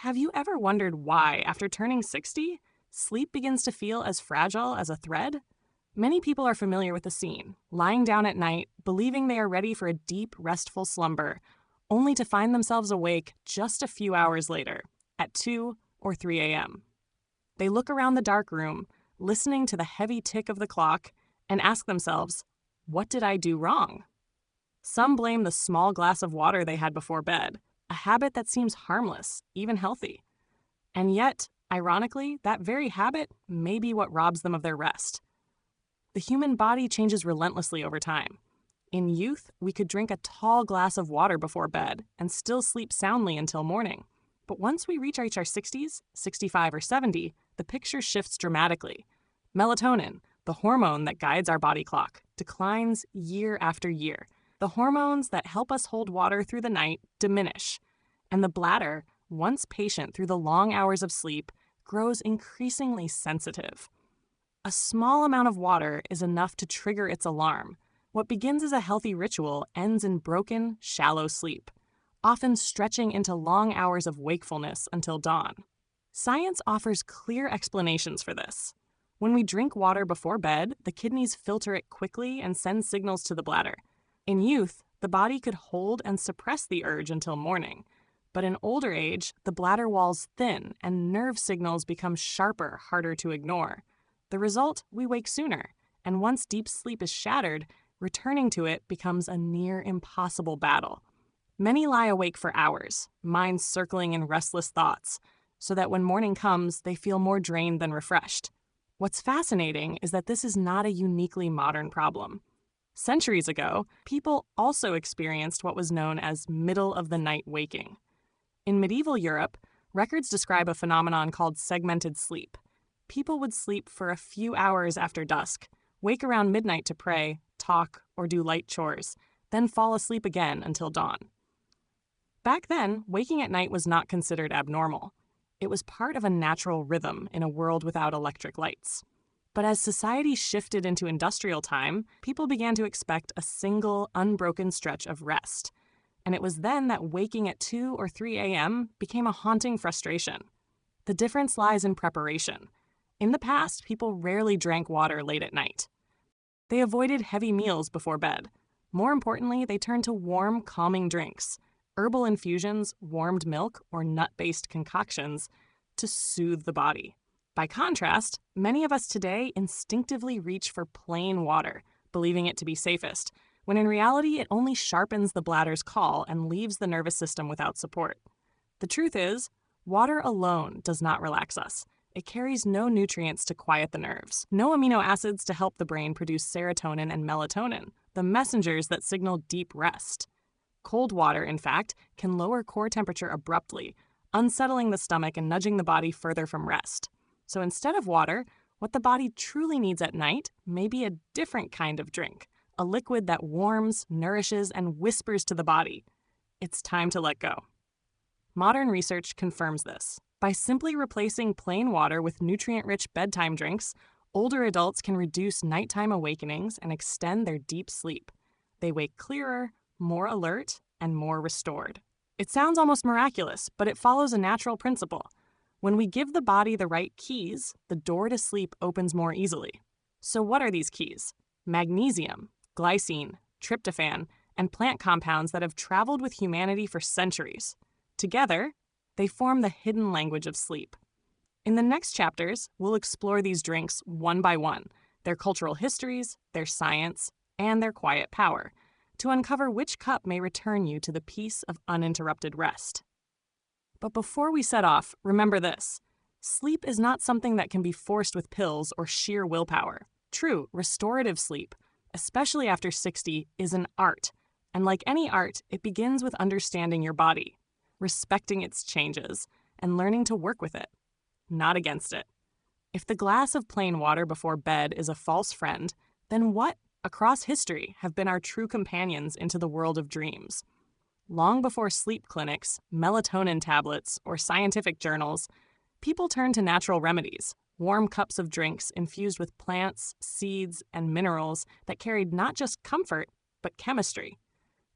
Have you ever wondered why, after turning 60, sleep begins to feel as fragile as a thread? Many people are familiar with the scene, lying down at night, believing they are ready for a deep, restful slumber, only to find themselves awake just a few hours later, at 2 or 3 a.m. They look around the dark room, listening to the heavy tick of the clock, and ask themselves, what did I do wrong? Some blame the small glass of water they had before bed, a habit that seems harmless, even healthy. And yet, ironically, that very habit may be what robs them of their rest. The human body changes relentlessly over time. In youth, we could drink a tall glass of water before bed and still sleep soundly until morning. But once we reach our 60s, 65 or 70, the picture shifts dramatically. Melatonin, the hormone that guides our body clock, declines year after year. The hormones that help us hold water through the night diminish, and the bladder, once patient through the long hours of sleep, grows increasingly sensitive. A small amount of water is enough to trigger its alarm. What begins as a healthy ritual ends in broken, shallow sleep, often stretching into long hours of wakefulness until dawn. Science offers clear explanations for this. When we drink water before bed, the kidneys filter it quickly and send signals to the bladder. In youth, the body could hold and suppress the urge until morning. But in older age, the bladder walls thin and nerve signals become sharper, harder to ignore. The result, we wake sooner, and once deep sleep is shattered, returning to it becomes a near impossible battle. Many lie awake for hours, minds circling in restless thoughts, so that when morning comes, they feel more drained than refreshed. What's fascinating is that this is not a uniquely modern problem. Centuries ago, people also experienced what was known as middle-of-the-night waking. In medieval Europe, records describe a phenomenon called segmented sleep. People would sleep for a few hours after dusk, wake around midnight to pray, talk, or do light chores, then fall asleep again until dawn. Back then, waking at night was not considered abnormal. It was part of a natural rhythm in a world without electric lights. But as society shifted into industrial time, people began to expect a single, unbroken stretch of rest. And it was then that waking at 2 or 3 a.m. became a haunting frustration. The difference lies in preparation. In the past, people rarely drank water late at night. They avoided heavy meals before bed. More importantly, they turned to warm, calming drinks, herbal infusions, warmed milk, or nut-based concoctions to soothe the body. By contrast, many of us today instinctively reach for plain water, believing it to be safest, when in reality it only sharpens the bladder's call and leaves the nervous system without support. The truth is, water alone does not relax us. It carries no nutrients to quiet the nerves, no amino acids to help the brain produce serotonin and melatonin, the messengers that signal deep rest. Cold water, in fact, can lower core temperature abruptly, unsettling the stomach and nudging the body further from rest. So instead of water, what the body truly needs at night may be a different kind of drink, a liquid that warms, nourishes, and whispers to the body, it's time to let go. Modern research confirms this. By simply replacing plain water with nutrient-rich bedtime drinks, older adults can reduce nighttime awakenings and extend their deep sleep. They wake clearer, more alert, and more restored. It sounds almost miraculous, but it follows a natural principle. When we give the body the right keys, the door to sleep opens more easily. So what are these keys? Magnesium, glycine, tryptophan, and plant compounds that have traveled with humanity for centuries. Together, they form the hidden language of sleep. In the next chapters, we'll explore these drinks one by one, their cultural histories, their science, and their quiet power, to uncover which cup may return you to the peace of uninterrupted rest. But before we set off, remember this. Sleep is not something that can be forced with pills or sheer willpower. True, restorative sleep, especially after 60, is an art. And like any art, it begins with understanding your body, respecting its changes, and learning to work with it, not against it. If the glass of plain water before bed is a false friend, then what, across history, have been our true companions into the world of dreams? Long before sleep clinics, melatonin tablets, or scientific journals, people turned to natural remedies, warm cups of drinks infused with plants, seeds, and minerals that carried not just comfort, but chemistry.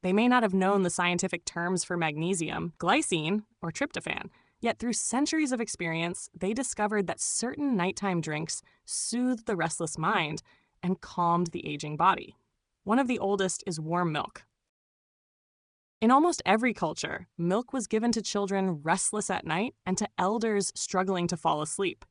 They may not have known the scientific terms for magnesium, glycine, or tryptophan, Yet through centuries of experience, they discovered that certain nighttime drinks soothed the restless mind and calmed the aging body. One of the oldest is warm milk. In almost every culture, milk was given to children restless at night and to elders struggling to fall asleep.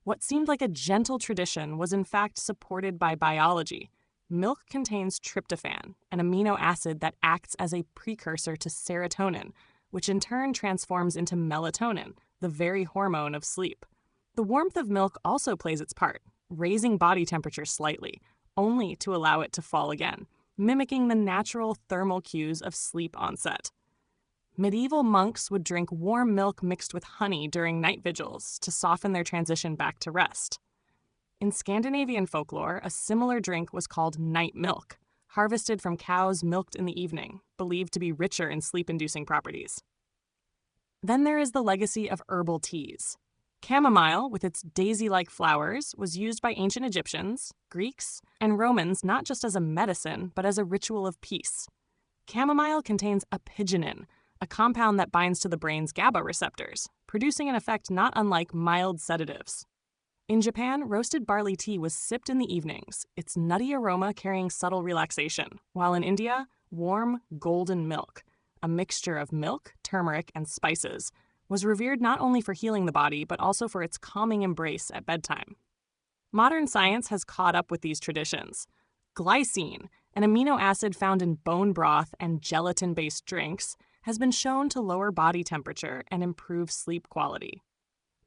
What seemed like a gentle tradition was in fact supported by biology. Milk contains tryptophan, an amino acid that acts as a precursor to serotonin, which in turn transforms into melatonin, the very hormone of sleep. The warmth of milk also plays its part, raising body temperature slightly, only to allow it to fall again, mimicking the natural thermal cues of sleep onset. Medieval monks would drink warm milk mixed with honey during night vigils to soften their transition back to rest. In Scandinavian folklore, a similar drink was called night milk, harvested from cows milked in the evening, believed to be richer in sleep-inducing properties. Then there is the legacy of herbal teas. Chamomile, with its daisy-like flowers, was used by ancient Egyptians, Greeks, and Romans not just as a medicine, but as a ritual of peace. Chamomile contains apigenin, a compound that binds to the brain's GABA receptors, producing an effect not unlike mild sedatives. In Japan, roasted barley tea was sipped in the evenings, its nutty aroma carrying subtle relaxation, while in India, warm, golden milk, a mixture of milk, turmeric, and spices, was revered not only for healing the body, but also for its calming embrace at bedtime. Modern science has caught up with these traditions. Glycine, an amino acid found in bone broth and gelatin-based drinks, has been shown to lower body temperature and improve sleep quality.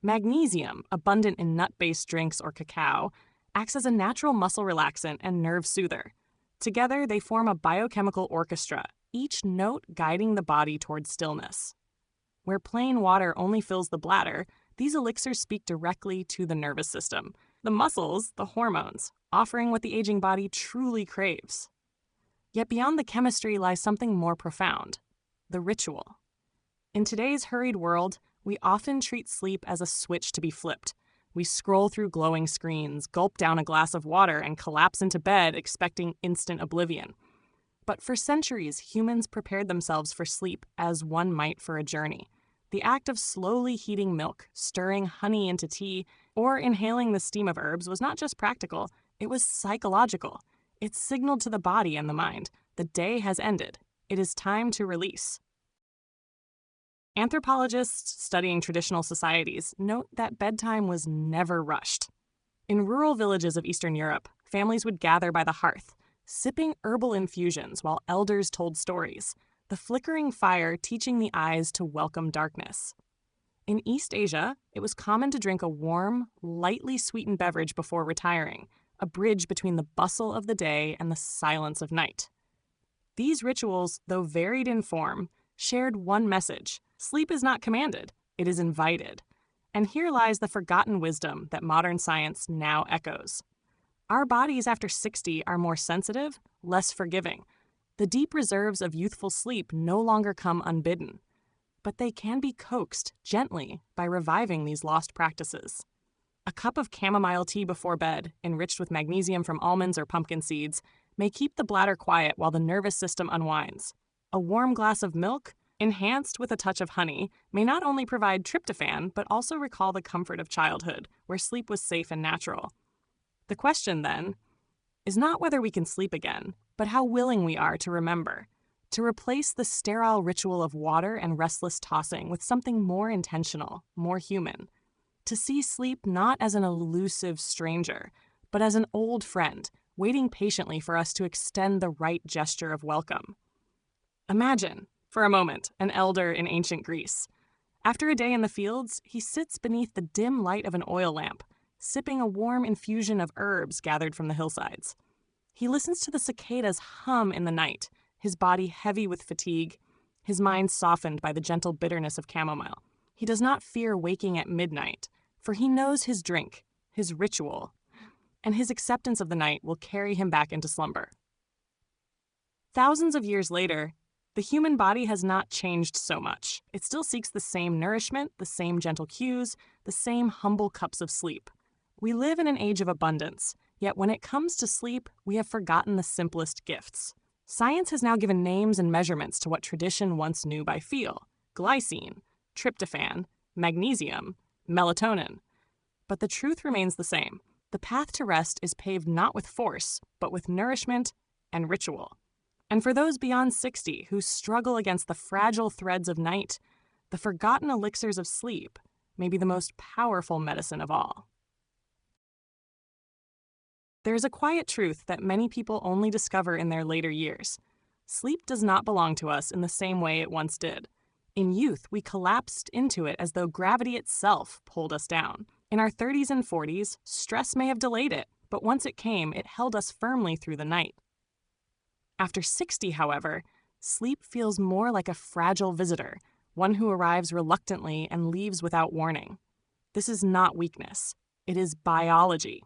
Magnesium, abundant in nut-based drinks or cacao, acts as a natural muscle relaxant and nerve soother. Together, they form a biochemical orchestra, each note guiding the body towards stillness. Where plain water only fills the bladder, these elixirs speak directly to the nervous system, the muscles, the hormones, offering what the aging body truly craves. Yet beyond the chemistry lies something more profound: the ritual. In today's hurried world, we often treat sleep as a switch to be flipped. We scroll through glowing screens, gulp down a glass of water, and collapse into bed expecting instant oblivion. But for centuries, humans prepared themselves for sleep as one might for a journey. The act of slowly heating milk, stirring honey into tea, or inhaling the steam of herbs was not just practical, it was psychological. It signaled to the body and the mind, the day has ended. It is time to release. Anthropologists studying traditional societies note that bedtime was never rushed. In rural villages of Eastern Europe, families would gather by the hearth, sipping herbal infusions while elders told stories, the flickering fire teaching the eyes to welcome darkness. In East Asia, it was common to drink a warm, lightly sweetened beverage before retiring, a bridge between the bustle of the day and the silence of night. These rituals, though varied in form, shared one message: sleep is not commanded, it is invited. And here lies the forgotten wisdom that modern science now echoes. Our bodies after 60 are more sensitive, less forgiving. The deep reserves of youthful sleep no longer come unbidden. But they can be coaxed gently by reviving these lost practices. A cup of chamomile tea before bed, enriched with magnesium from almonds or pumpkin seeds, may keep the bladder quiet while the nervous system unwinds. A warm glass of milk, enhanced with a touch of honey, may not only provide tryptophan, but also recall the comfort of childhood, where sleep was safe and natural. The question, then, is not whether we can sleep again, but how willing we are to remember, to replace the sterile ritual of water and restless tossing with something more intentional, more human, to see sleep not as an elusive stranger, but as an old friend, waiting patiently for us to extend the right gesture of welcome. Imagine, for a moment, an elder in ancient Greece. After a day in the fields, he sits beneath the dim light of an oil lamp, sipping a warm infusion of herbs gathered from the hillsides. He listens to the cicadas hum in the night, his body heavy with fatigue, his mind softened by the gentle bitterness of chamomile. He does not fear waking at midnight, for he knows his drink, his ritual, and his acceptance of the night will carry him back into slumber. Thousands of years later, the human body has not changed so much. It still seeks the same nourishment, the same gentle cues, the same humble cups of sleep. We live in an age of abundance, yet when it comes to sleep, we have forgotten the simplest gifts. Science has now given names and measurements to what tradition once knew by feel: glycine, tryptophan, magnesium, melatonin. But the truth remains the same. The path to rest is paved not with force, but with nourishment and ritual. And for those beyond 60 who struggle against the fragile threads of night, the forgotten elixirs of sleep may be the most powerful medicine of all. There is a quiet truth that many people only discover in their later years. Sleep does not belong to us in the same way it once did. In youth, we collapsed into it as though gravity itself pulled us down. In our 30s and 40s, stress may have delayed it, but once it came, it held us firmly through the night. After 60, however, sleep feels more like a fragile visitor, one who arrives reluctantly and leaves without warning. This is not weakness. It is biology.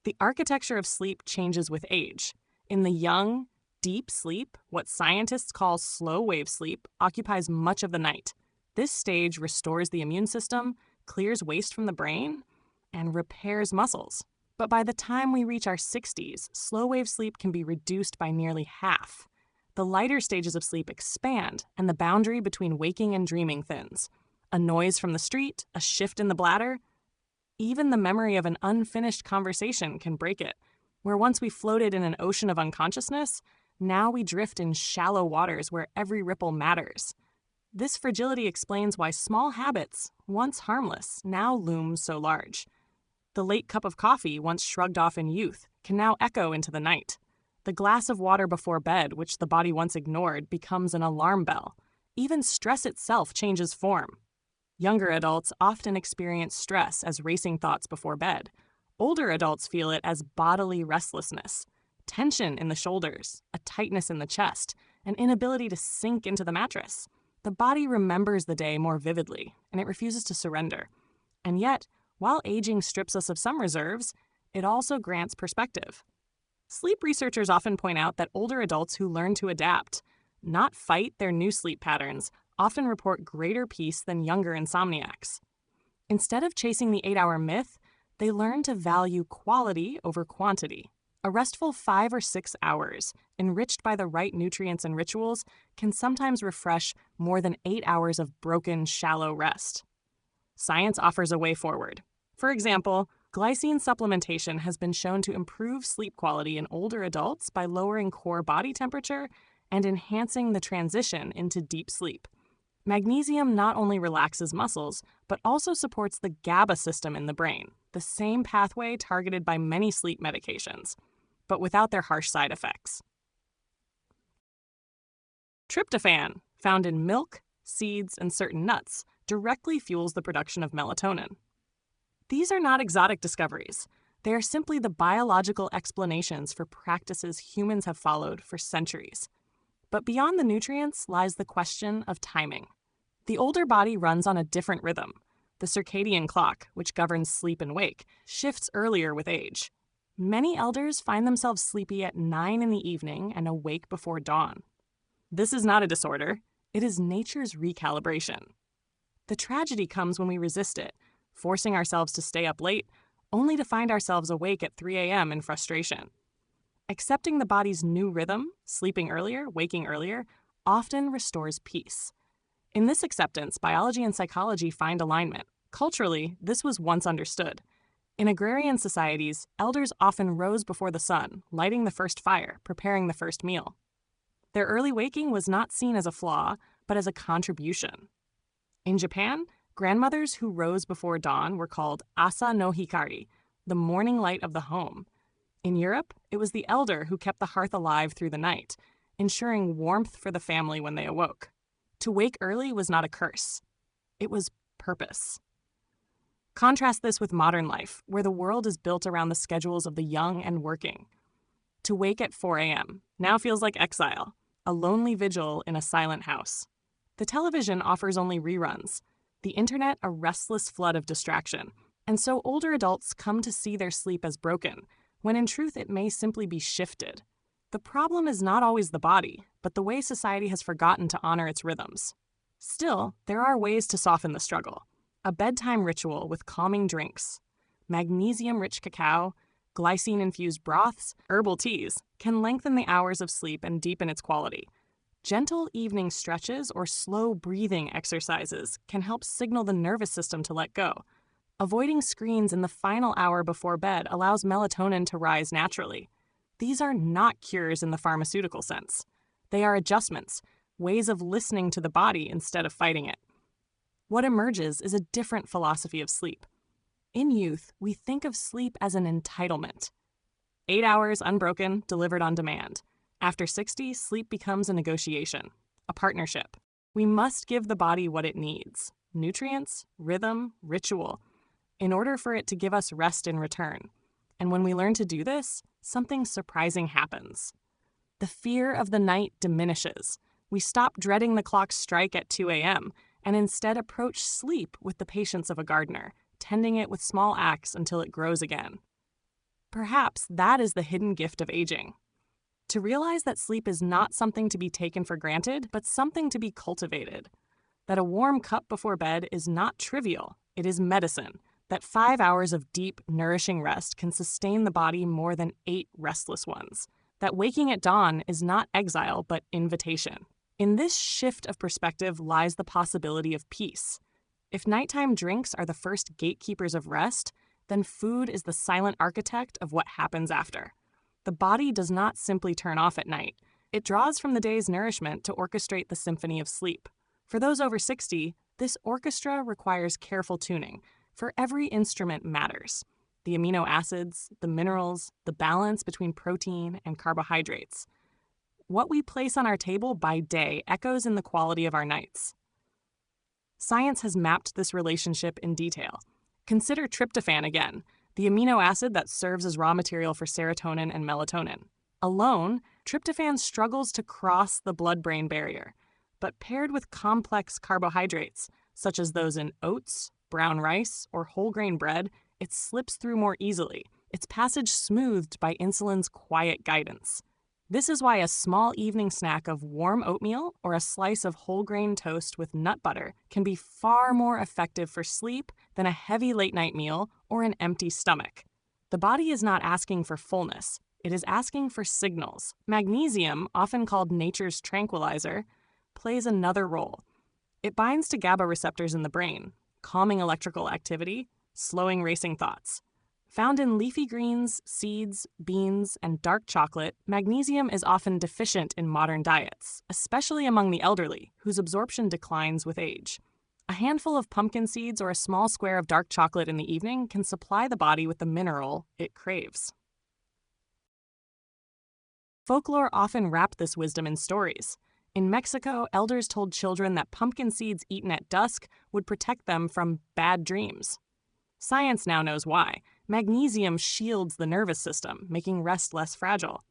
The architecture of sleep changes with age. In the young, deep sleep, what scientists call slow-wave sleep, occupies much of the night. This stage restores the immune system, clears waste from the brain, and repairs muscles. But by the time we reach our 60s, slow-wave sleep can be reduced by nearly half. The lighter stages of sleep expand, and the boundary between waking and dreaming thins. A noise from the street, a shift in the bladder, even the memory of an unfinished conversation can break it. Where once we floated in an ocean of unconsciousness, now we drift in shallow waters where every ripple matters. This fragility explains why small habits, once harmless, now loom so large. The late cup of coffee, once shrugged off in youth, can now echo into the night. The glass of water before bed, which the body once ignored, becomes an alarm bell. Even stress itself changes form. Younger adults often experience stress as racing thoughts before bed. Older adults feel it as bodily restlessness, tension in the shoulders, a tightness in the chest, an inability to sink into the mattress. The body remembers the day more vividly, and it refuses to surrender. And yet, while aging strips us of some reserves, it also grants perspective. Sleep researchers often point out that older adults who learn to adapt, not fight their new sleep patterns, often report greater peace than younger insomniacs. Instead of chasing the 8-hour myth, they learn to value quality over quantity. A restful 5 or 6 hours, enriched by the right nutrients and rituals, can sometimes refresh more than 8 hours of broken, shallow rest. Science offers a way forward. For example, glycine supplementation has been shown to improve sleep quality in older adults by lowering core body temperature and enhancing the transition into deep sleep. Magnesium not only relaxes muscles, but also supports the GABA system in the brain, the same pathway targeted by many sleep medications, but without their harsh side effects. Tryptophan, found in milk, seeds, and certain nuts, directly fuels the production of melatonin. These are not exotic discoveries. They are simply the biological explanations for practices humans have followed for centuries. But beyond the nutrients lies the question of timing. The older body runs on a different rhythm. The circadian clock, which governs sleep and wake, shifts earlier with age. Many elders find themselves sleepy at 9 in the evening and awake before dawn. This is not a disorder. It is nature's recalibration. The tragedy comes when we resist it, forcing ourselves to stay up late, only to find ourselves awake at 3 a.m. in frustration. Accepting the body's new rhythm, sleeping earlier, waking earlier, often restores peace. In this acceptance, biology and psychology find alignment. Culturally, this was once understood. In agrarian societies, elders often rose before the sun, lighting the first fire, preparing the first meal. Their early waking was not seen as a flaw, but as a contribution. In Japan, grandmothers who rose before dawn were called asa no hikari, the morning light of the home. In Europe, it was the elder who kept the hearth alive through the night, ensuring warmth for the family when they awoke. To wake early was not a curse. It was purpose. Contrast this with modern life, where the world is built around the schedules of the young and working. To wake at 4 a.m. now feels like exile, a lonely vigil in a silent house. The television offers only reruns, the internet a restless flood of distraction, and so older adults come to see their sleep as broken, when in truth it may simply be shifted. The problem is not always the body, but the way society has forgotten to honor its rhythms. Still, there are ways to soften the struggle. A bedtime ritual with calming drinks, magnesium-rich cacao, glycine-infused broths, herbal teas can lengthen the hours of sleep and deepen its quality. Gentle evening stretches or slow breathing exercises can help signal the nervous system to let go. Avoiding screens in the final hour before bed allows melatonin to rise naturally. These are not cures in the pharmaceutical sense. They are adjustments, ways of listening to the body instead of fighting it. What emerges is a different philosophy of sleep. In youth, we think of sleep as an entitlement. 8 hours unbroken, delivered on demand. After 60, sleep becomes a negotiation, a partnership. We must give the body what it needs: nutrients, rhythm, ritual, in order for it to give us rest in return. And when we learn to do this, something surprising happens. The fear of the night diminishes. We stop dreading the clock's strike at 2 a.m. and instead approach sleep with the patience of a gardener, tending it with small acts until it grows again. Perhaps that is the hidden gift of aging. To realize that sleep is not something to be taken for granted, but something to be cultivated. That a warm cup before bed is not trivial, it is medicine. That 5 hours of deep, nourishing rest can sustain the body more than 8 restless ones. That waking at dawn is not exile, but invitation. In this shift of perspective lies the possibility of peace. If nighttime drinks are the first gatekeepers of rest, then food is the silent architect of what happens after. The body does not simply turn off at night. It draws from the day's nourishment to orchestrate the symphony of sleep. For those over 60, this orchestra requires careful tuning, for every instrument matters. The amino acids, the minerals, the balance between protein and carbohydrates. What we place on our table by day echoes in the quality of our nights. Science has mapped this relationship in detail. Consider tryptophan again, the amino acid that serves as raw material for serotonin and melatonin. Alone, tryptophan struggles to cross the blood-brain barrier, but paired with complex carbohydrates, such as those in oats, brown rice, or whole grain bread, it slips through more easily, its passage smoothed by insulin's quiet guidance. This is why a small evening snack of warm oatmeal or a slice of whole grain toast with nut butter can be far more effective for sleep than a heavy late-night meal or an empty stomach. The body is not asking for fullness. It is asking for signals. Magnesium, often called nature's tranquilizer, plays another role. It binds to GABA receptors in the brain, calming electrical activity, slowing racing thoughts. Found in leafy greens, seeds, beans, and dark chocolate, magnesium is often deficient in modern diets, especially among the elderly, whose absorption declines with age. A handful of pumpkin seeds or a small square of dark chocolate in the evening can supply the body with the mineral it craves. Folklore often wrapped this wisdom in stories. In Mexico, elders told children that pumpkin seeds eaten at dusk would protect them from bad dreams. Science now knows why. Magnesium shields the nervous system, making rest less fragile.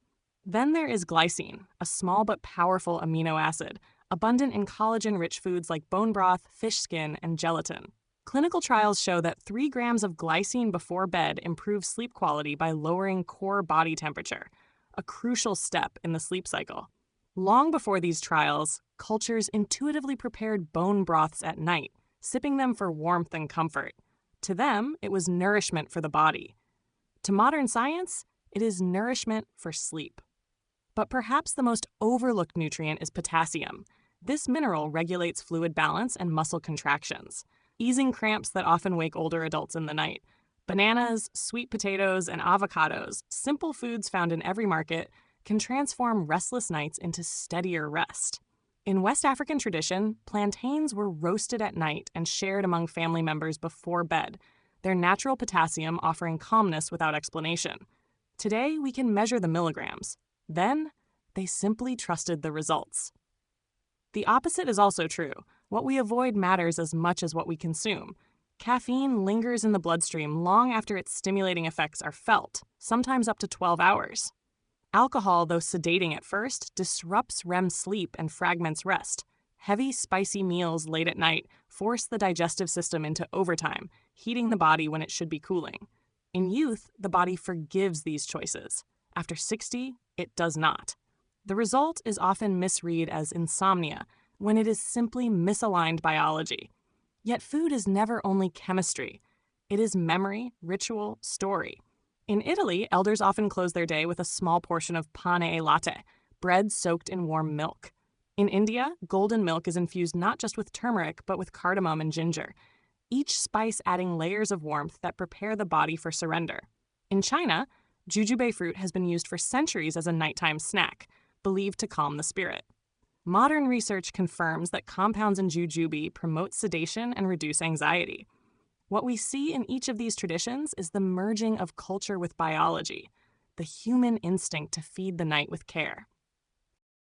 Then there is glycine, a small but powerful amino acid, abundant in collagen-rich foods like bone broth, fish skin, and gelatin. Clinical trials show that 3 grams of glycine before bed improves sleep quality by lowering core body temperature, a crucial step in the sleep cycle. Long before these trials, cultures intuitively prepared bone broths at night, sipping them for warmth and comfort. To them, it was nourishment for the body. To modern science, it is nourishment for sleep. But perhaps the most overlooked nutrient is potassium. This mineral regulates fluid balance and muscle contractions, easing cramps that often wake older adults in the night. Bananas, sweet potatoes, and avocados, simple foods found in every market, can transform restless nights into steadier rest. In West African tradition, plantains were roasted at night and shared among family members before bed, their natural potassium offering calmness without explanation. Today, we can measure the milligrams. Then, they simply trusted the results. The opposite is also true. What we avoid matters as much as what we consume. Caffeine lingers in the bloodstream long after its stimulating effects are felt, sometimes up to 12 hours. Alcohol, though sedating at first, disrupts REM sleep and fragments rest. Heavy, spicy meals late at night force the digestive system into overtime, heating the body when it should be cooling. In youth, the body forgives these choices. After 60, it does not. The result is often misread as insomnia, when it is simply misaligned biology. Yet food is never only chemistry. It is memory, ritual, story. In Italy, elders often close their day with a small portion of pane e latte, bread soaked in warm milk. In India, golden milk is infused not just with turmeric, but with cardamom and ginger, each spice adding layers of warmth that prepare the body for surrender. In China, jujube fruit has been used for centuries as a nighttime snack, believed to calm the spirit. Modern research confirms that compounds in jujube promote sedation and reduce anxiety. What we see in each of these traditions is the merging of culture with biology, the human instinct to feed the night with care.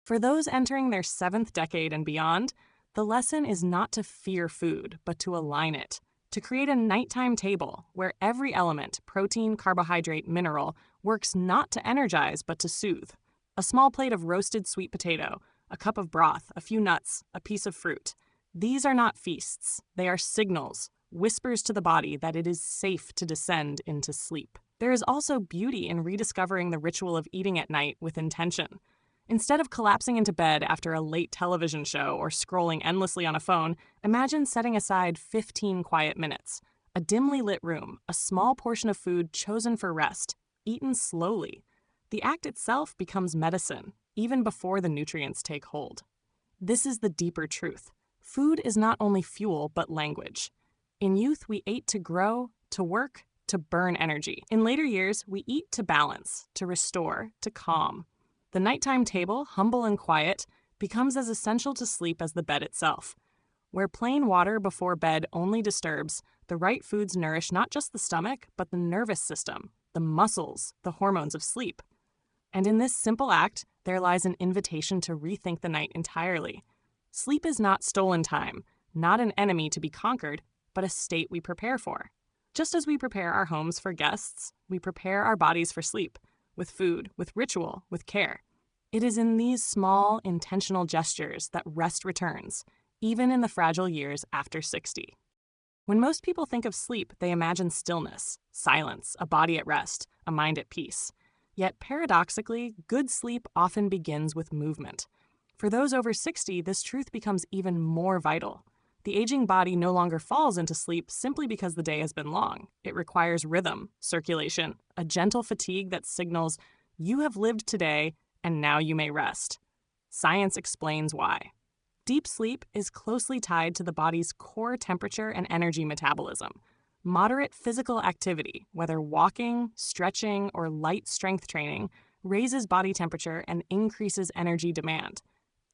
For those entering their 7th decade and beyond, the lesson is not to fear food, but to align it, to create a nighttime table where every element, protein, carbohydrate, mineral, works not to energize but to soothe. A small plate of roasted sweet potato, a cup of broth, a few nuts, a piece of fruit. These are not feasts. They are signals, whispers to the body that it is safe to descend into sleep. There is also beauty in rediscovering the ritual of eating at night with intention. Instead of collapsing into bed after a late television show or scrolling endlessly on a phone, imagine setting aside 15 quiet minutes. A dimly lit room, a small portion of food chosen for rest, eaten slowly. The act itself becomes medicine, even before the nutrients take hold. This is the deeper truth. Food is not only fuel, but language. In youth, we ate to grow, to work, to burn energy. In later years, we eat to balance, to restore, to calm. The nighttime table, humble and quiet, becomes as essential to sleep as the bed itself. Where plain water before bed only disturbs, the right foods nourish not just the stomach, but the nervous system, the muscles, the hormones of sleep. And in this simple act, there lies an invitation to rethink the night entirely. Sleep is not stolen time, not an enemy to be conquered, but a state we prepare for. Just as we prepare our homes for guests, we prepare our bodies for sleep, with food, with ritual, with care. It is in these small, intentional gestures that rest returns, even in the fragile years after 60. When most people think of sleep, they imagine stillness, silence, a body at rest, a mind at peace. Yet paradoxically, good sleep often begins with movement. For those over 60, this truth becomes even more vital. The aging body no longer falls into sleep simply because the day has been long. It requires rhythm, circulation, a gentle fatigue that signals, you have lived today, and now you may rest. Science explains why. Deep sleep is closely tied to the body's core temperature and energy metabolism. Moderate physical activity, whether walking, stretching, or light strength training, raises body temperature and increases energy demand.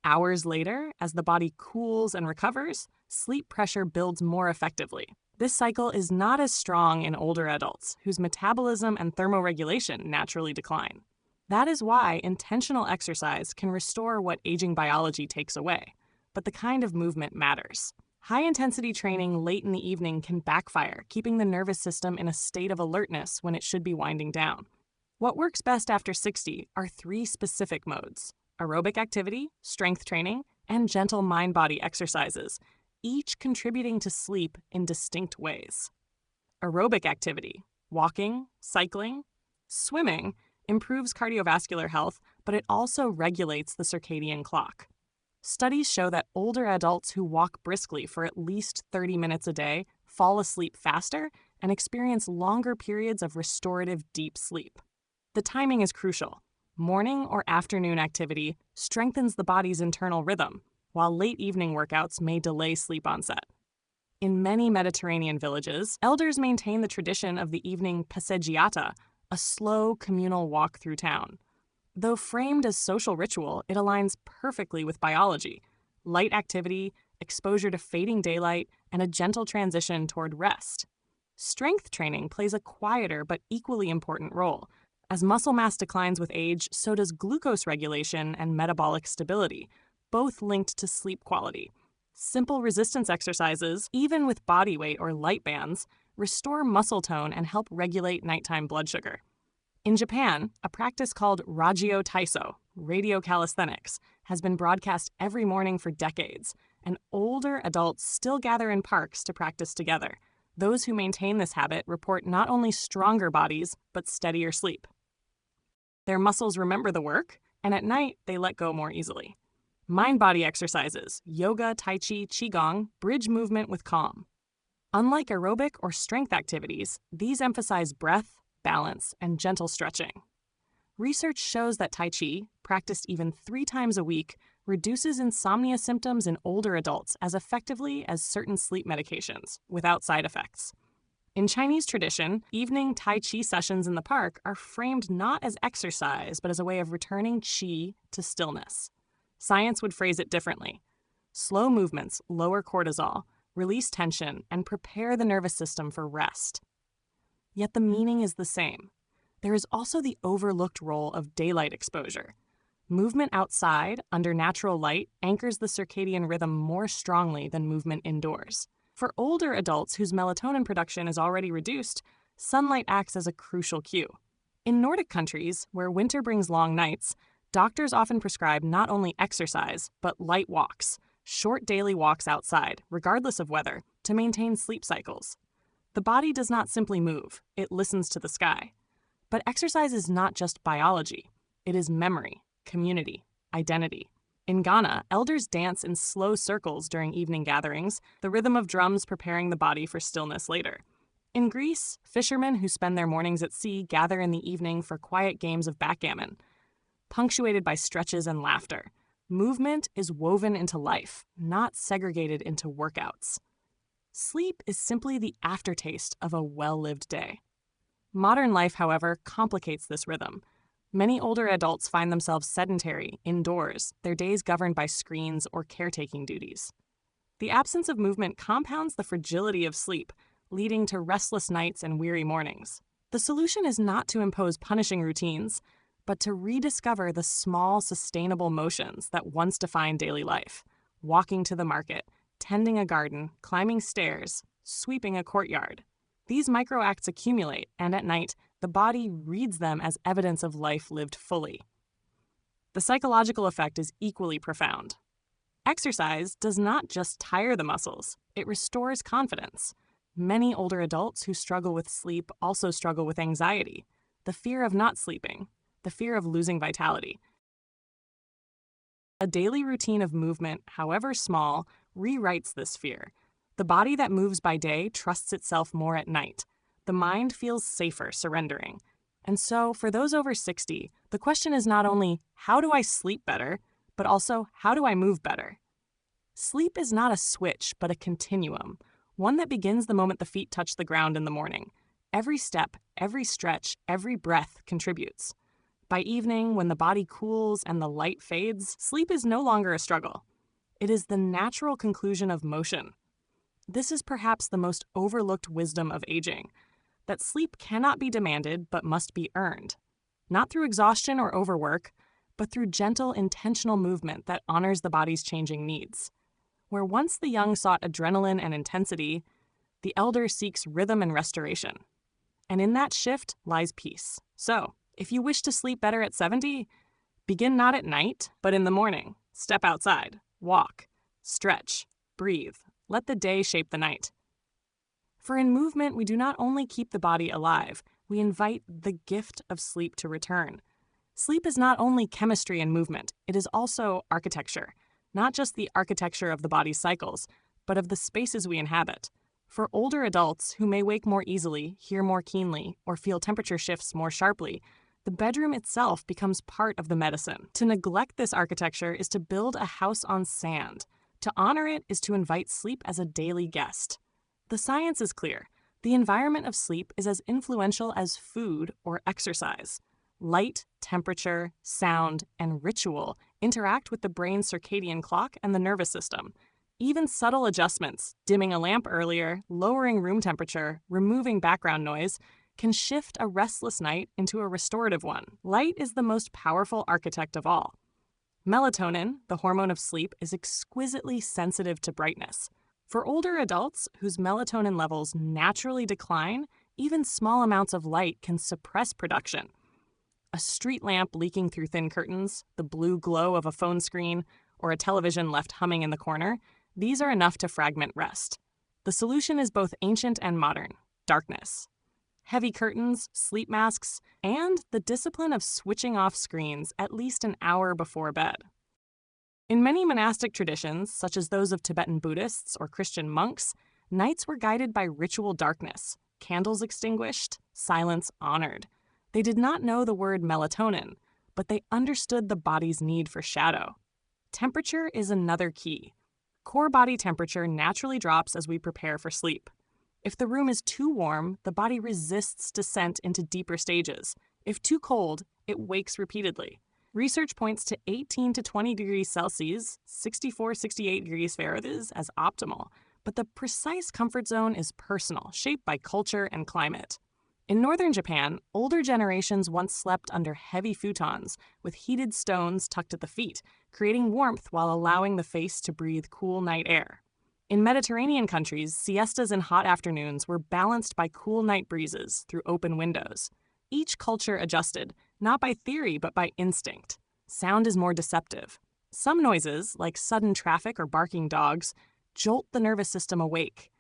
Hours later, as the body cools and recovers, sleep pressure builds more effectively. This cycle is not as strong in older adults, whose metabolism and thermoregulation naturally decline. That is why intentional exercise can restore what aging biology takes away. But the kind of movement matters. High-intensity training late in the evening can backfire, keeping the nervous system in a state of alertness when it should be winding down. What works best after 60 are 3 specific modes: aerobic activity, strength training, and gentle mind-body exercises, each contributing to sleep in distinct ways. Aerobic activity, walking, cycling, swimming, improves cardiovascular health, but it also regulates the circadian clock. Studies show that older adults who walk briskly for at least 30 minutes a day fall asleep faster and experience longer periods of restorative deep sleep. The timing is crucial. Morning or afternoon activity strengthens the body's internal rhythm, while late evening workouts may delay sleep onset. In many Mediterranean villages, elders maintain the tradition of the evening passeggiata, a slow communal walk through town. Though framed as social ritual, it aligns perfectly with biology: light activity, exposure to fading daylight, and a gentle transition toward rest. Strength training plays a quieter but equally important role. As muscle mass declines with age, so does glucose regulation and metabolic stability, both linked to sleep quality. Simple resistance exercises, even with body weight or light bands, restore muscle tone and help regulate nighttime blood sugar. In Japan, a practice called Ragio Taiso, radio calisthenics, has been broadcast every morning for decades, and older adults still gather in parks to practice together. Those who maintain this habit report not only stronger bodies, but steadier sleep. Their muscles remember the work, and at night they let go more easily. Mind-body exercises, yoga, tai chi, qigong, bridge movement with calm. Unlike aerobic or strength activities, these emphasize breath, balance, and gentle stretching. Research shows that Tai Chi, practiced even 3 times a week, reduces insomnia symptoms in older adults as effectively as certain sleep medications, without side effects. In Chinese tradition, evening Tai Chi sessions in the park are framed not as exercise, but as a way of returning qi to stillness. Science would phrase it differently. Slow movements lower cortisol, release tension, and prepare the nervous system for rest. Yet the meaning is the same. There is also the overlooked role of daylight exposure. Movement outside, under natural light, anchors the circadian rhythm more strongly than movement indoors. For older adults whose melatonin production is already reduced, sunlight acts as a crucial cue. In Nordic countries, where winter brings long nights, doctors often prescribe not only exercise, but light walks, short daily walks outside, regardless of weather, to maintain sleep cycles. The body does not simply move, it listens to the sky. But exercise is not just biology. It is memory, community, identity. In Ghana, elders dance in slow circles during evening gatherings, the rhythm of drums preparing the body for stillness later. In Greece, fishermen who spend their mornings at sea gather in the evening for quiet games of backgammon, punctuated by stretches and laughter. Movement is woven into life, not segregated into workouts. Sleep is simply the aftertaste of a well-lived day. Modern life, however, complicates this rhythm. Many older adults find themselves sedentary, indoors, their days governed by screens or caretaking duties. The absence of movement compounds the fragility of sleep, leading to restless nights and weary mornings. The solution is not to impose punishing routines, but to rediscover the small, sustainable motions that once defined daily life. Walking to the market, tending a garden, climbing stairs, sweeping a courtyard. These microacts accumulate, and at night, the body reads them as evidence of life lived fully. The psychological effect is equally profound. Exercise does not just tire the muscles, it restores confidence. Many older adults who struggle with sleep also struggle with anxiety, the fear of not sleeping, the fear of losing vitality. A daily routine of movement, however small, rewrites this fear. The body that moves by day trusts itself more at night. The mind feels safer surrendering. And so, for those over 60, the question is not only, how do I sleep better, but also, how do I move better? Sleep is not a switch, but a continuum, one that begins the moment the feet touch the ground in the morning. Every step, every stretch, every breath contributes. By evening, when the body cools and the light fades, sleep is no longer a struggle. It is the natural conclusion of motion. This is perhaps the most overlooked wisdom of aging, that sleep cannot be demanded but must be earned, not through exhaustion or overwork, but through gentle, intentional movement that honors the body's changing needs. Where once the young sought adrenaline and intensity, the elder seeks rhythm and restoration. And in that shift lies peace. So, if you wish to sleep better at 70, begin not at night, but in the morning. Step outside, walk, stretch, breathe. Let the day shape the night. For in movement, we do not only keep the body alive, we invite the gift of sleep to return. Sleep is not only chemistry and movement, it is also architecture. Not just the architecture of the body's cycles, but of the spaces we inhabit. For older adults who may wake more easily, hear more keenly, or feel temperature shifts more sharply, the bedroom itself becomes part of the medicine. To neglect this architecture is to build a house on sand. To honor it is to invite sleep as a daily guest. The science is clear. The environment of sleep is as influential as food or exercise. Light, temperature, sound, and ritual interact with the brain's circadian clock and the nervous system. Even subtle adjustments, dimming a lamp earlier, lowering room temperature, removing background noise, can shift a restless night into a restorative one. Light is the most powerful architect of all. Melatonin, the hormone of sleep, is exquisitely sensitive to brightness. For older adults whose melatonin levels naturally decline, even small amounts of light can suppress production. A street lamp leaking through thin curtains, the blue glow of a phone screen, or a television left humming in the corner, these are enough to fragment rest. The solution is both ancient and modern: darkness. Heavy curtains, sleep masks, and the discipline of switching off screens at least an hour before bed. In many monastic traditions, such as those of Tibetan Buddhists or Christian monks, nights were guided by ritual darkness, candles extinguished, silence honored. They did not know the word melatonin, but they understood the body's need for shadow. Temperature is another key. Core body temperature naturally drops as we prepare for sleep. If the room is too warm, the body resists descent into deeper stages. If too cold, it wakes repeatedly. Research points to 18 to 20 degrees Celsius, 64-68 degrees Fahrenheit as optimal, but the precise comfort zone is personal, shaped by culture and climate. In northern Japan, older generations once slept under heavy futons with heated stones tucked at the feet, creating warmth while allowing the face to breathe cool night air. In Mediterranean countries, siestas in hot afternoons were balanced by cool night breezes through open windows. Each culture adjusted, not by theory but by instinct. Sound is more deceptive. Some noises, like sudden traffic or barking dogs, jolt the nervous system awake.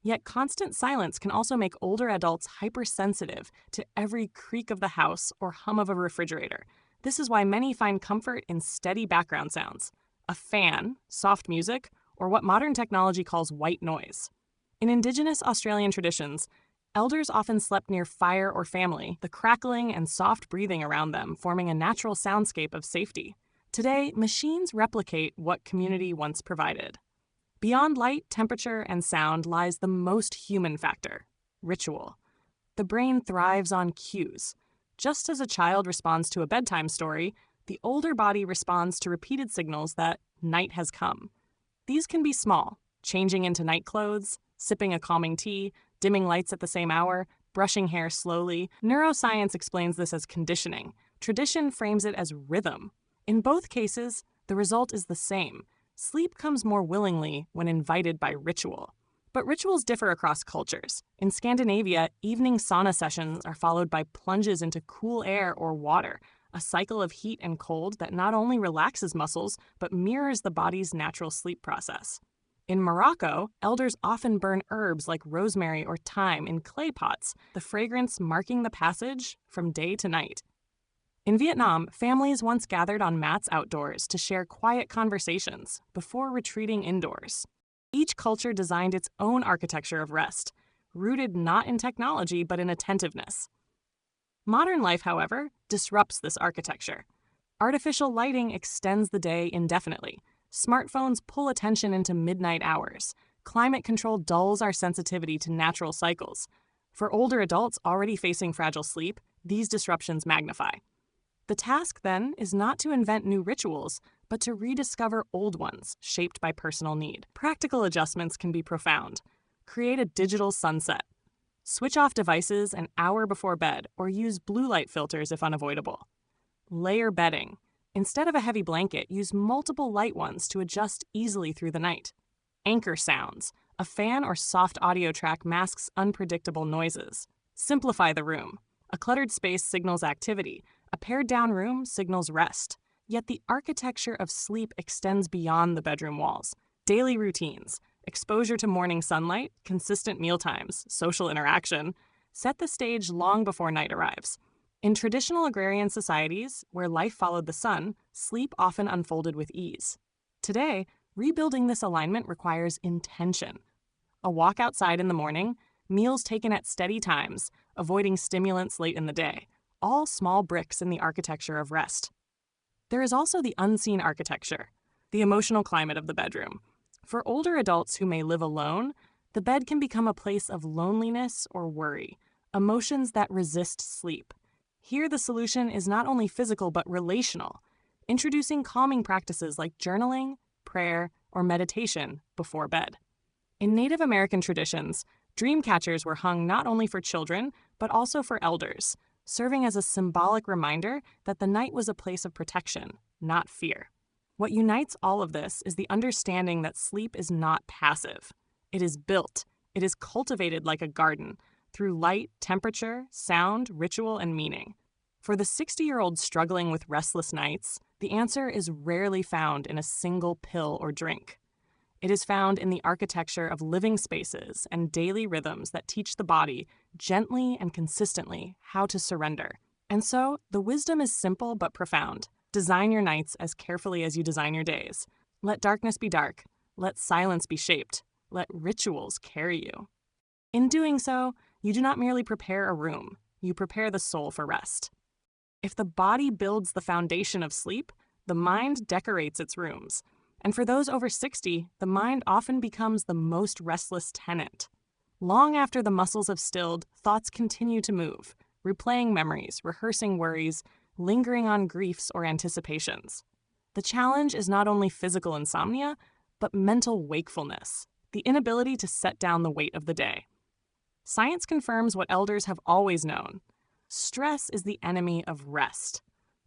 Yet constant silence can also make older adults hypersensitive to every creak of the house or hum of a refrigerator. This is why many find comfort in steady background sounds, a fan, soft music, or what modern technology calls white noise. In Indigenous Australian traditions, elders often slept near fire or family, the crackling and soft breathing around them forming a natural soundscape of safety. Today, machines replicate what community once provided. Beyond light, temperature, and sound lies the most human factor, ritual. The brain thrives on cues. Just as a child responds to a bedtime story, the older body responds to repeated signals that night has come. These can be small, changing into night clothes, sipping a calming tea, dimming lights at the same hour, brushing hair slowly. Neuroscience explains this as conditioning. Tradition frames it as rhythm. In both cases, the result is the same. Sleep comes more willingly when invited by ritual. But rituals differ across cultures. In Scandinavia, evening sauna sessions are followed by plunges into cool air or water, a cycle of heat and cold that not only relaxes muscles, but mirrors the body's natural sleep process. In Morocco, elders often burn herbs like rosemary or thyme in clay pots, the fragrance marking the passage from day to night. In Vietnam, families once gathered on mats outdoors to share quiet conversations before retreating indoors. Each culture designed its own architecture of rest, rooted not in technology but in attentiveness. Modern life, however, disrupts this architecture. Artificial lighting extends the day indefinitely. Smartphones pull attention into midnight hours. Climate control dulls our sensitivity to natural cycles. For older adults already facing fragile sleep, these disruptions magnify. The task, then, is not to invent new rituals, but to rediscover old ones shaped by personal need. Practical adjustments can be profound. Create a digital sunset. Switch off devices an hour before bed or use blue light filters if unavoidable. Layer bedding. Instead of a heavy blanket, use multiple light ones to adjust easily through the night. Anchor sounds. A fan or soft audio track masks unpredictable noises. Simplify the room. A cluttered space signals activity. A pared-down room signals rest. Yet the architecture of sleep extends beyond the bedroom walls. Daily routines, exposure to morning sunlight, consistent mealtimes, social interaction, set the stage long before night arrives. In traditional agrarian societies, where life followed the sun, sleep often unfolded with ease. Today, rebuilding this alignment requires intention. A walk outside in the morning, meals taken at steady times, avoiding stimulants late in the day, all small bricks in the architecture of rest. There is also the unseen architecture, the emotional climate of the bedroom. For older adults who may live alone, the bed can become a place of loneliness or worry, emotions that resist sleep. Here, the solution is not only physical but relational, introducing calming practices like journaling, prayer, or meditation before bed. In Native American traditions, dream catchers were hung not only for children, but also for elders, serving as a symbolic reminder that the night was a place of protection, not fear. What unites all of this is the understanding that sleep is not passive. It is built. It is cultivated like a garden, through light, temperature, sound, ritual, and meaning. For the 60-year-old struggling with restless nights, the answer is rarely found in a single pill or drink. It is found in the architecture of living spaces and daily rhythms that teach the body, gently and consistently, how to surrender. And so, the wisdom is simple but profound. Design your nights as carefully as you design your days. Let darkness be dark. Let silence be shaped. Let rituals carry you. In doing so, you do not merely prepare a room, you prepare the soul for rest. If the body builds the foundation of sleep, the mind decorates its rooms. And for those over 60, the mind often becomes the most restless tenant. Long after the muscles have stilled, thoughts continue to move, replaying memories, rehearsing worries, lingering on griefs or anticipations. The challenge is not only physical insomnia, but mental wakefulness, the inability to set down the weight of the day. Science confirms what elders have always known. Stress is the enemy of rest.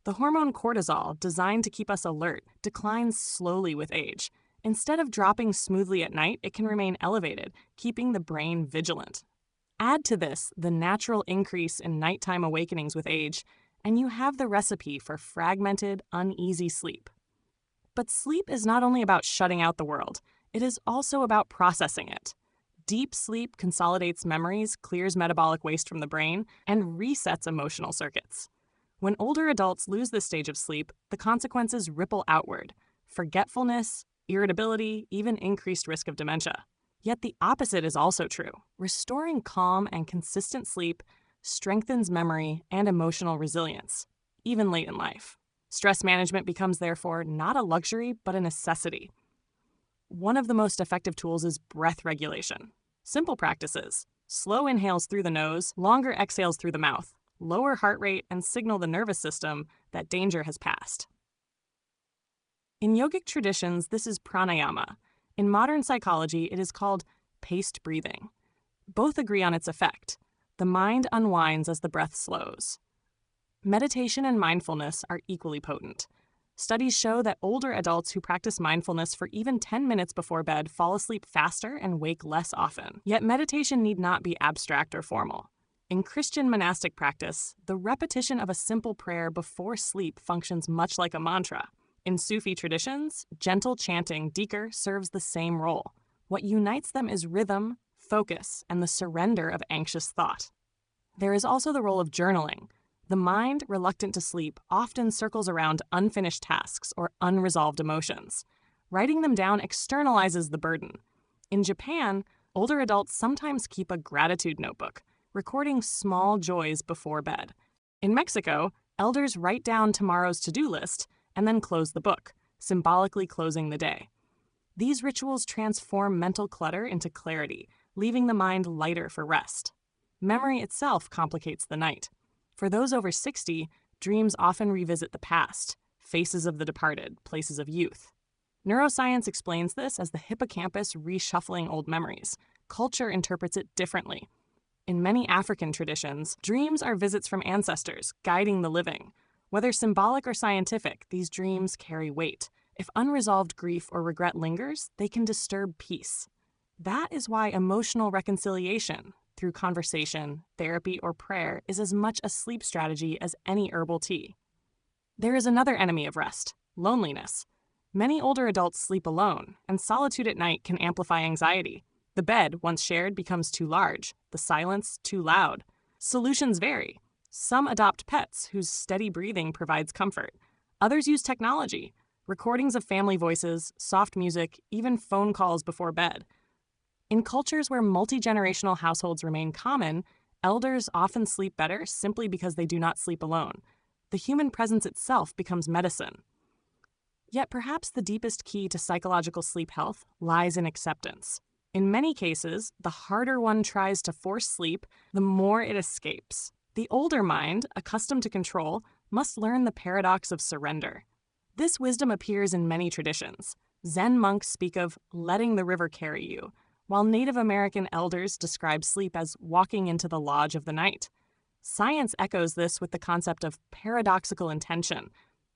The hormone cortisol, designed to keep us alert, declines slowly with age. Instead of dropping smoothly at night, it can remain elevated, keeping the brain vigilant. Add to this the natural increase in nighttime awakenings with age, and you have the recipe for fragmented, uneasy sleep. But sleep is not only about shutting out the world, it is also about processing it. Deep sleep consolidates memories, clears metabolic waste from the brain, and resets emotional circuits. When older adults lose this stage of sleep, the consequences ripple outward: forgetfulness, irritability, even increased risk of dementia. Yet the opposite is also true. Restoring calm and consistent sleep strengthens memory and emotional resilience, even late in life. Stress management becomes therefore not a luxury, but a necessity. One of the most effective tools is breath regulation. Simple practices: slow inhales through the nose, longer exhales through the mouth, lower heart rate, and signal the nervous system that danger has passed. In yogic traditions, this is pranayama. In modern psychology, it is called paced breathing. Both agree on its effect. The mind unwinds as the breath slows. Meditation and mindfulness are equally potent. Studies show that older adults who practice mindfulness for even 10 minutes before bed fall asleep faster and wake less often. Yet meditation need not be abstract or formal. In Christian monastic practice, the repetition of a simple prayer before sleep functions much like a mantra. In Sufi traditions, gentle chanting, dhikr, serves the same role. What unites them is rhythm, focus, and the surrender of anxious thought. There is also the role of journaling. The mind, reluctant to sleep, often circles around unfinished tasks or unresolved emotions. Writing them down externalizes the burden. In Japan, older adults sometimes keep a gratitude notebook, recording small joys before bed. In Mexico, elders write down tomorrow's to-do list and then close the book, symbolically closing the day. These rituals transform mental clutter into clarity, leaving the mind lighter for rest. Memory itself complicates the night. For those over 60, dreams often revisit the past, faces of the departed, places of youth. Neuroscience explains this as the hippocampus reshuffling old memories. Culture interprets it differently. In many African traditions, dreams are visits from ancestors, guiding the living. Whether symbolic or scientific, these dreams carry weight. If unresolved grief or regret lingers, they can disturb peace. That is why emotional reconciliation, through conversation, therapy, or prayer, is as much a sleep strategy as any herbal tea. There is another enemy of rest: loneliness. Many older adults sleep alone, and solitude at night can amplify anxiety. The bed, once shared, becomes too large, the silence too loud. Solutions vary. Some adopt pets whose steady breathing provides comfort. Others use technology, recordings of family voices, soft music, even phone calls before bed. In cultures where multi-generational households remain common, elders often sleep better simply because they do not sleep alone. The human presence itself becomes medicine. Yet perhaps the deepest key to psychological sleep health lies in acceptance. In many cases, the harder one tries to force sleep, the more it escapes. The older mind, accustomed to control, must learn the paradox of surrender. This wisdom appears in many traditions. Zen monks speak of letting the river carry you, while Native American elders describe sleep as walking into the lodge of the night. Science echoes this with the concept of paradoxical intention,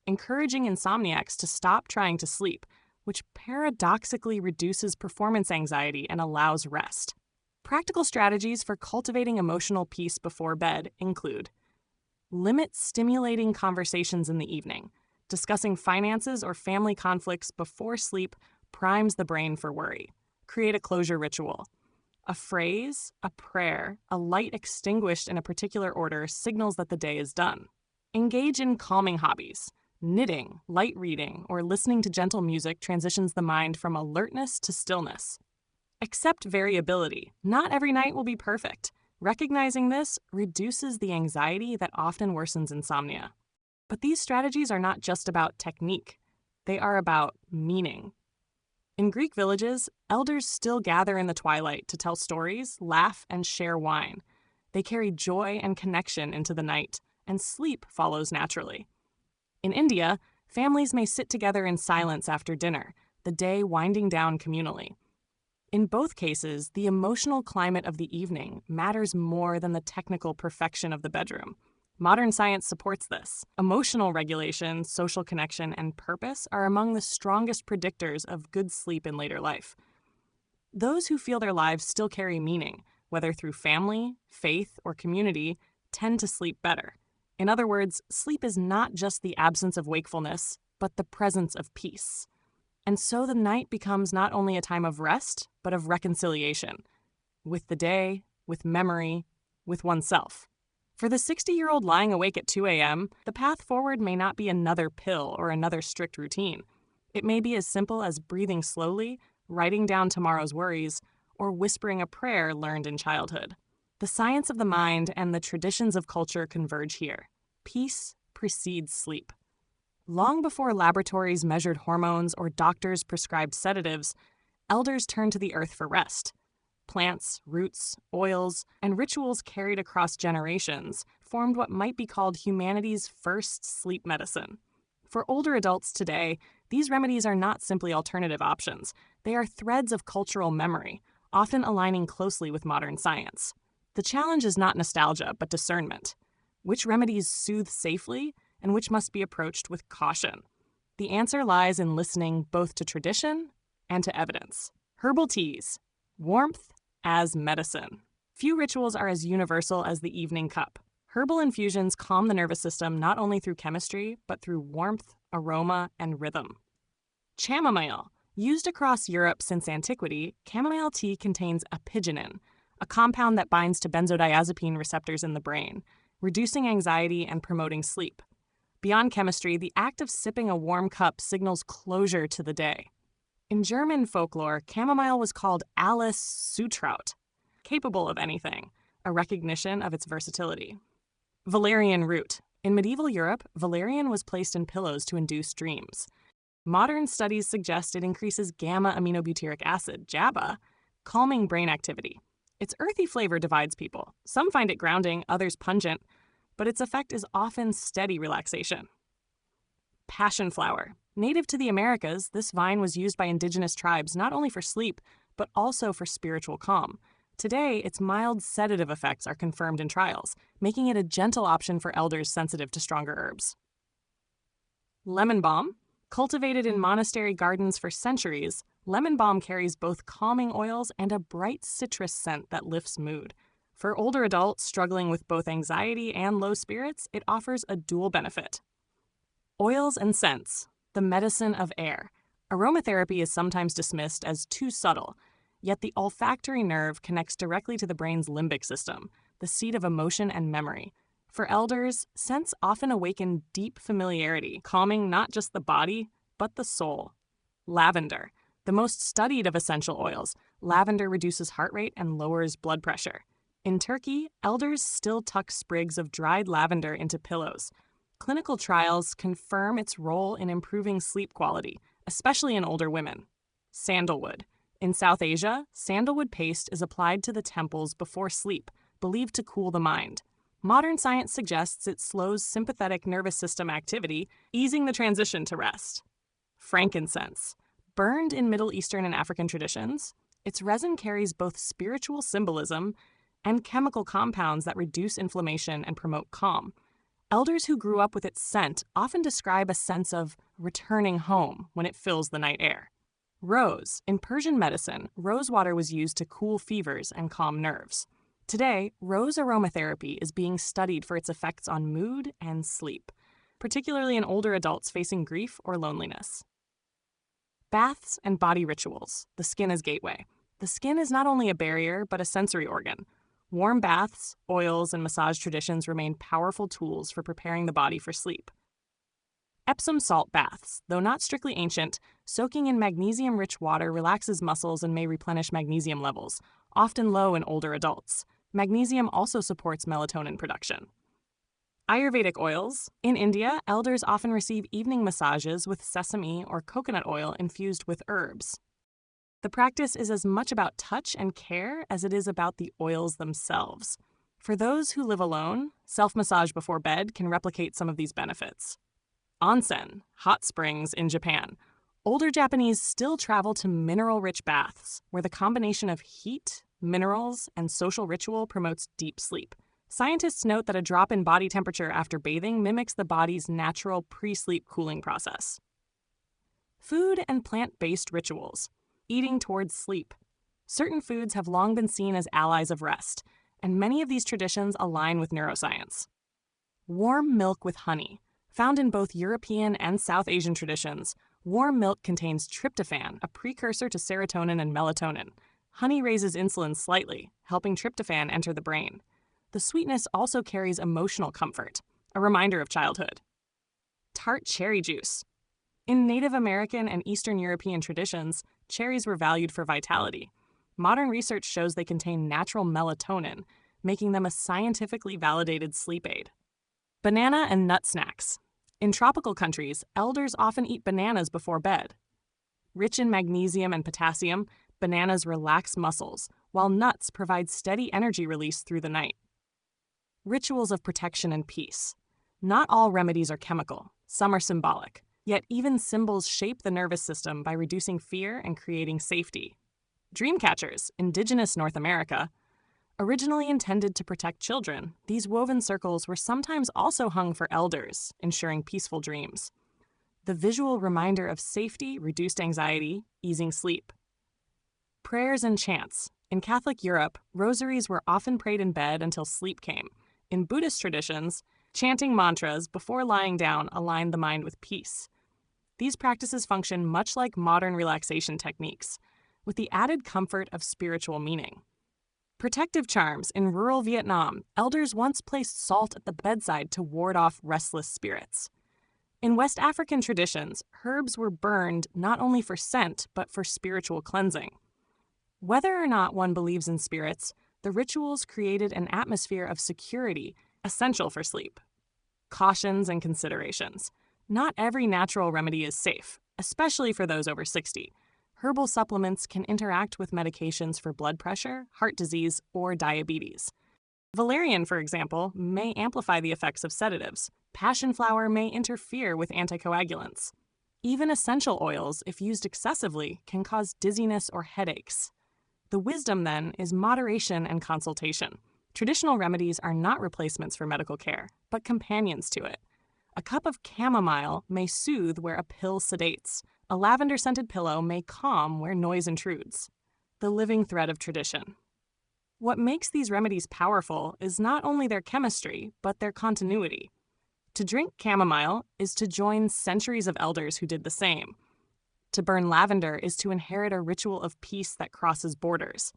encouraging insomniacs to stop trying to sleep, which paradoxically reduces performance anxiety and allows rest. Practical strategies for cultivating emotional peace before bed include: limit stimulating conversations in the evening. Discussing finances or family conflicts before sleep primes the brain for worry. Create a closure ritual. A phrase, a prayer, a light extinguished in a particular order signals that the day is done. Engage in calming hobbies. Knitting, light reading, or listening to gentle music transitions the mind from alertness to stillness. Accept variability. Not every night will be perfect. Recognizing this reduces the anxiety that often worsens insomnia. But these strategies are not just about technique. They are about meaning. In Greek villages, elders still gather in the twilight to tell stories, laugh, and share wine. They carry joy and connection into the night, and sleep follows naturally. In India, families may sit together in silence after dinner, the day winding down communally. In both cases, the emotional climate of the evening matters more than the technical perfection of the bedroom. Modern science supports this. Emotional regulation, social connection, and purpose are among the strongest predictors of good sleep in later life. Those who feel their lives still carry meaning, whether through family, faith, or community, tend to sleep better. In other words, sleep is not just the absence of wakefulness, but the presence of peace. And so the night becomes not only a time of rest, but of reconciliation. With the day, with memory, with oneself. For the 60-year-old lying awake at 2 a.m., the path forward may not be another pill or another strict routine. It may be as simple as breathing slowly, writing down tomorrow's worries, or whispering a prayer learned in childhood. The science of the mind and the traditions of culture converge here. Peace precedes sleep. Long before laboratories measured hormones or doctors prescribed sedatives, elders turned to the earth for rest. Plants, roots, oils, and rituals carried across generations formed what might be called humanity's first sleep medicine. For older adults today, these remedies are not simply alternative options. They are threads of cultural memory, often aligning closely with modern science. The challenge is not nostalgia, but discernment. Which remedies soothe safely, and which must be approached with caution? The answer lies in listening both to tradition and to evidence. Herbal teas. Warmth as medicine. Few rituals are as universal as the evening cup. Herbal infusions calm the nervous system not only through chemistry, but through warmth, aroma, and rhythm. Chamomile. Used across Europe since antiquity, chamomile tea contains apigenin, a compound that binds to benzodiazepine receptors in the brain, reducing anxiety and promoting sleep. Beyond chemistry, the act of sipping a warm cup signals closure to the day. In German folklore, chamomile was called Alles Zutraut, capable of anything, a recognition of its versatility. Valerian root. In medieval Europe, valerian was placed in pillows to induce dreams. Modern studies suggest it increases gamma-aminobutyric acid, GABA, calming brain activity. Its earthy flavor divides people. Some find it grounding, others pungent, but its effect is often steady relaxation. Passion flower. Native to the Americas, this vine was used by indigenous tribes not only for sleep, but also for spiritual calm. Today, its mild sedative effects are confirmed in trials, making it a gentle option for elders sensitive to stronger herbs. Lemon balm. Cultivated in monastery gardens for centuries, lemon balm carries both calming oils and a bright citrus scent that lifts mood. For older adults struggling with both anxiety and low spirits, it offers a dual benefit. Oils and scents, the medicine of air. Aromatherapy is sometimes dismissed as too subtle, yet the olfactory nerve connects directly to the brain's limbic system, the seat of emotion and memory. For elders, scents often awaken deep familiarity, calming not just the body, but the soul. Lavender, the most studied of essential oils, lavender reduces heart rate and lowers blood pressure. In Turkey, elders still tuck sprigs of dried lavender into pillows. Clinical trials confirm its role in improving sleep quality, especially in older women. Sandalwood. In South Asia, sandalwood paste is applied to the temples before sleep, believed to cool the mind. Modern science suggests it slows sympathetic nervous system activity, easing the transition to rest. Frankincense. Burned in Middle Eastern and African traditions, its resin carries both spiritual symbolism and chemical compounds that reduce inflammation and promote calm. Elders who grew up with its scent often describe a sense of returning home when it fills the night air. Rose. In Persian medicine, rose water was used to cool fevers and calm nerves. Today, rose aromatherapy is being studied for its effects on mood and sleep, particularly in older adults facing grief or loneliness. Baths and body rituals. The skin as gateway. The skin is not only a barrier, but a sensory organ. Warm baths, oils, and massage traditions remain powerful tools for preparing the body for sleep. Epsom salt baths. Though not strictly ancient, soaking in magnesium-rich water relaxes muscles and may replenish magnesium levels, often low in older adults. Magnesium also supports melatonin production. Ayurvedic oils. In India, elders often receive evening massages with sesame or coconut oil infused with herbs. The practice is as much about touch and care as it is about the oils themselves. For those who live alone, self-massage before bed can replicate some of these benefits. Onsen, hot springs in Japan. Older Japanese still travel to mineral-rich baths, where the combination of heat, minerals, and social ritual promotes deep sleep. Scientists note that a drop in body temperature after bathing mimics the body's natural pre-sleep cooling process. Food and plant-based rituals. Eating towards sleep. Certain foods have long been seen as allies of rest, and many of these traditions align with neuroscience. Warm milk with honey. Found in both European and South Asian traditions, warm milk contains tryptophan, a precursor to serotonin and melatonin. Honey raises insulin slightly, helping tryptophan enter the brain. The sweetness also carries emotional comfort, a reminder of childhood. Tart cherry juice. In Native American and Eastern European traditions, cherries were valued for vitality. Modern research shows they contain natural melatonin, making them a scientifically validated sleep aid. Banana and nut snacks. In tropical countries, elders often eat bananas before bed. Rich in magnesium and potassium, bananas relax muscles, while nuts provide steady energy release through the night. Rituals of protection and peace. Not all remedies are chemical, some are symbolic. Yet even symbols shape the nervous system by reducing fear and creating safety. Dream catchers, indigenous North America. Originally intended to protect children, these woven circles were sometimes also hung for elders, ensuring peaceful dreams. The visual reminder of safety reduced anxiety, easing sleep. Prayers and chants. In Catholic Europe, rosaries were often prayed in bed until sleep came. In Buddhist traditions, chanting mantras before lying down aligned the mind with peace. These practices function much like modern relaxation techniques, with the added comfort of spiritual meaning. Protective charms. In rural Vietnam, elders once placed salt at the bedside to ward off restless spirits. In West African traditions, herbs were burned not only for scent, but for spiritual cleansing. Whether or not one believes in spirits, the rituals created an atmosphere of security essential for sleep. Cautions and considerations. Not every natural remedy is safe, especially for those over 60. Herbal supplements can interact with medications for blood pressure, heart disease, or diabetes. Valerian, for example, may amplify the effects of sedatives. Passion flower may interfere with anticoagulants. Even essential oils, if used excessively, can cause dizziness or headaches. The wisdom, then, is moderation and consultation. Traditional remedies are not replacements for medical care, but companions to it. A cup of chamomile may soothe where a pill sedates. A lavender-scented pillow may calm where noise intrudes. The living thread of tradition. What makes these remedies powerful is not only their chemistry, but their continuity. To drink chamomile is to join centuries of elders who did the same. To burn lavender is to inherit a ritual of peace that crosses borders.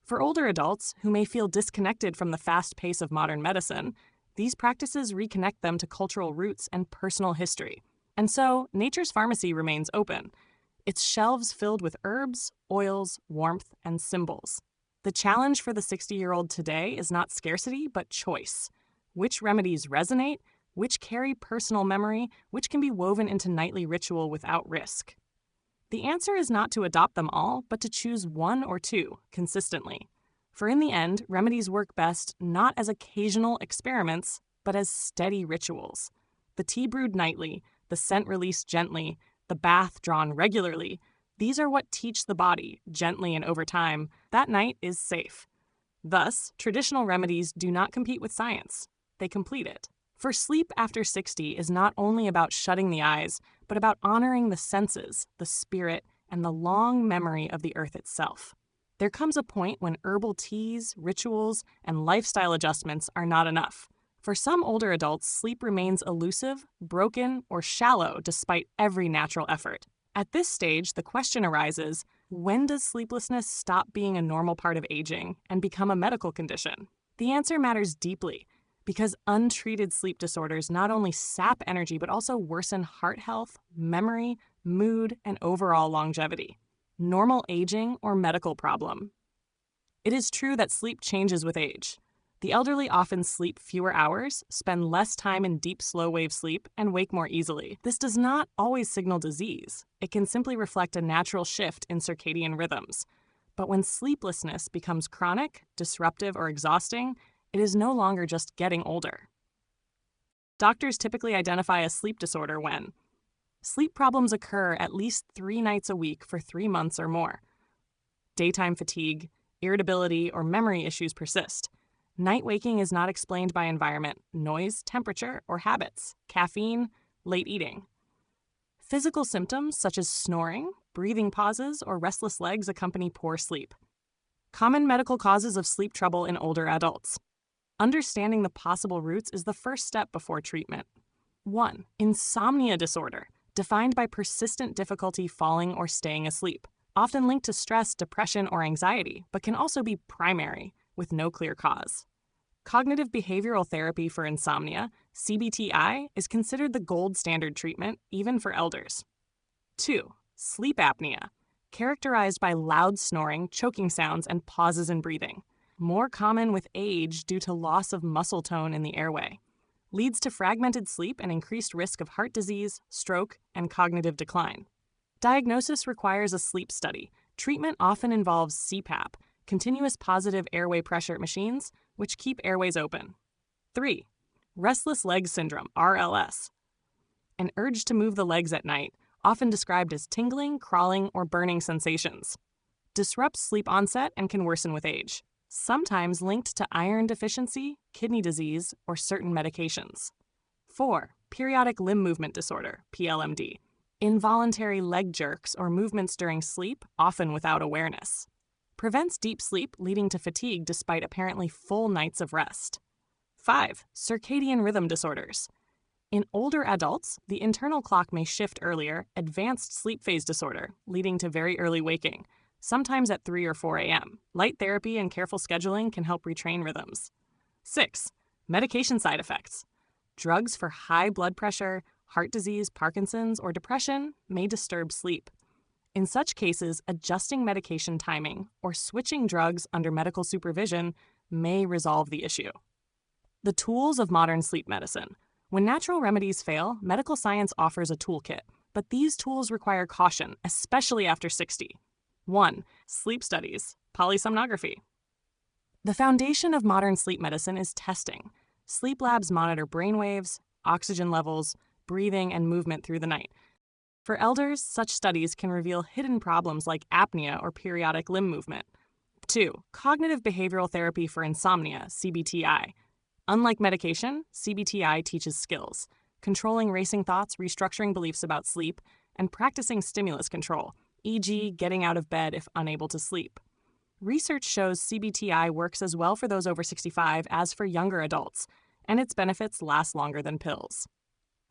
For older adults who may feel disconnected from the fast pace of modern medicine, these practices reconnect them to cultural roots and personal history. And so, Nature's Pharmacy remains open, its shelves filled with herbs, oils, warmth, and symbols. The challenge for the 60-year-old today is not scarcity, but choice. Which remedies resonate, which carry personal memory, which can be woven into nightly ritual without risk. The answer is not to adopt them all, but to choose one or two consistently. For in the end, remedies work best not as occasional experiments, but as steady rituals. The tea brewed nightly, the scent released gently, the bath drawn regularly, these are what teach the body, gently and over time, that night is safe. Thus, traditional remedies do not compete with science. They complete it. For sleep after 60 is not only about shutting the eyes, but about honoring the senses, the spirit, and the long memory of the earth itself. There comes a point when herbal teas, rituals, and lifestyle adjustments are not enough. For some older adults, sleep remains elusive, broken, or shallow despite every natural effort. At this stage, the question arises, when does sleeplessness stop being a normal part of aging and become a medical condition? The answer matters deeply, because untreated sleep disorders not only sap energy but also worsen heart health, memory, mood, and overall longevity. Normal aging or medical problem? It is true that sleep changes with age. The elderly often sleep fewer hours, spend less time in deep, slow-wave sleep, and wake more easily. This does not always signal disease. It can simply reflect a natural shift in circadian rhythms. But when sleeplessness becomes chronic, disruptive, or exhausting, it is no longer just getting older. Doctors typically identify a sleep disorder when sleep problems occur at least 3 nights a week for 3 months or more. Daytime fatigue, irritability, or memory issues persist. Night waking is not explained by environment, noise, temperature, or habits, caffeine, late eating. Physical symptoms such as snoring, breathing pauses, or restless legs accompany poor sleep. Common medical causes of sleep trouble in older adults. Understanding the possible roots is the first step before treatment. 1. Insomnia disorder, defined by persistent difficulty falling or staying asleep, often linked to stress, depression, or anxiety, but can also be primary, with no clear cause. Cognitive behavioral therapy for insomnia, CBTI, is considered the gold standard treatment, even for elders. 2. Sleep apnea, characterized by loud snoring, choking sounds, and pauses in breathing. More common with age due to loss of muscle tone in the airway. Leads to fragmented sleep and increased risk of heart disease, stroke, and cognitive decline. Diagnosis requires a sleep study. Treatment often involves CPAP, continuous positive airway pressure machines, which keep airways open. 3. Restless leg syndrome, RLS. An urge to move the legs at night, often described as tingling, crawling, or burning sensations. Disrupts sleep onset and can worsen with age. Sometimes linked to iron deficiency, kidney disease, or certain medications. 4. Periodic limb movement disorder, PLMD. Involuntary leg jerks or movements during sleep, often without awareness. Prevents deep sleep, leading to fatigue despite apparently full nights of rest. 5. Circadian rhythm disorders. In older adults, the internal clock may shift earlier, advanced sleep phase disorder, leading to very early waking, sometimes at 3 or 4 a.m. Light therapy and careful scheduling can help retrain rhythms. 6. Medication side effects. Drugs for high blood pressure, heart disease, Parkinson's, or depression may disturb sleep. In such cases, adjusting medication timing or switching drugs under medical supervision may resolve the issue. The tools of modern sleep medicine. When natural remedies fail, medical science offers a toolkit, but these tools require caution, especially after 60. 1. Sleep studies, polysomnography. The foundation of modern sleep medicine is testing. Sleep labs monitor brainwaves, oxygen levels, breathing, and movement through the night. For elders, such studies can reveal hidden problems like apnea or periodic limb movement. 2. Cognitive behavioral therapy for insomnia, CBTI. Unlike medication, CBTI teaches skills, controlling racing thoughts, restructuring beliefs about sleep, and practicing stimulus control, e.g., getting out of bed if unable to sleep. Research shows CBTI works as well for those over 65 as for younger adults, and its benefits last longer than pills.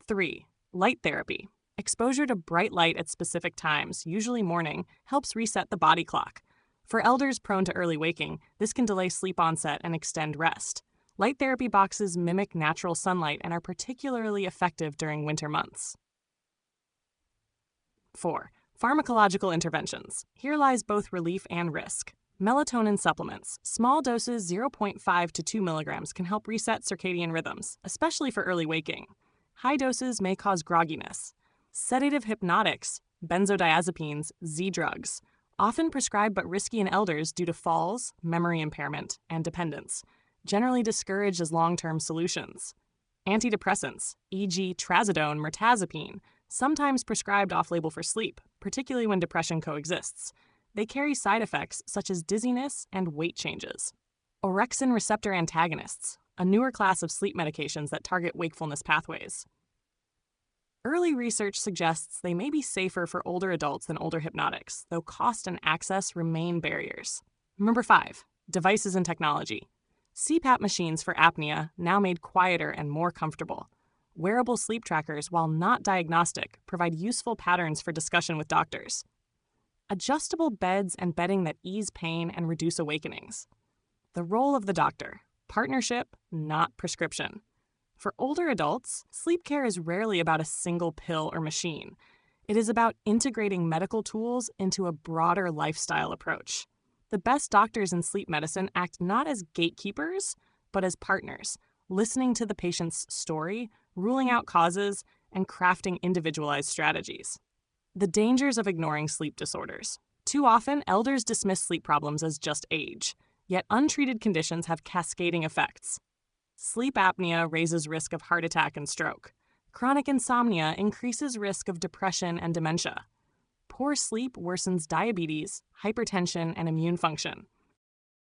3. Light therapy. Exposure to bright light at specific times, usually morning, helps reset the body clock. For elders prone to early waking, this can delay sleep onset and extend rest. Light therapy boxes mimic natural sunlight and are particularly effective during winter months. 4. Pharmacological interventions. Here lies both relief and risk. Melatonin supplements. Small doses 0.5 to 2 milligrams can help reset circadian rhythms, especially for early waking. High doses may cause grogginess. Sedative hypnotics, benzodiazepines, Z-drugs, often prescribed but risky in elders due to falls, memory impairment, and dependence, generally discouraged as long-term solutions. Antidepressants, e.g. trazodone, mirtazapine, sometimes prescribed off-label for sleep, particularly when depression coexists. They carry side effects such as dizziness and weight changes. Orexin receptor antagonists, a newer class of sleep medications that target wakefulness pathways. Early research suggests they may be safer for older adults than older hypnotics, though cost and access remain barriers. Number 5. Devices and technology. CPAP machines for apnea, now made quieter and more comfortable. Wearable sleep trackers, while not diagnostic, provide useful patterns for discussion with doctors. Adjustable beds and bedding that ease pain and reduce awakenings. The role of the doctor. Partnership, not prescription. For older adults, sleep care is rarely about a single pill or machine. It is about integrating medical tools into a broader lifestyle approach. The best doctors in sleep medicine act not as gatekeepers, but as partners, listening to the patient's story, ruling out causes, and crafting individualized strategies. The dangers of ignoring sleep disorders. Too often, elders dismiss sleep problems as just age, yet untreated conditions have cascading effects. Sleep apnea raises risk of heart attack and stroke. Chronic insomnia increases risk of depression and dementia. Poor sleep worsens diabetes, hypertension, and immune function.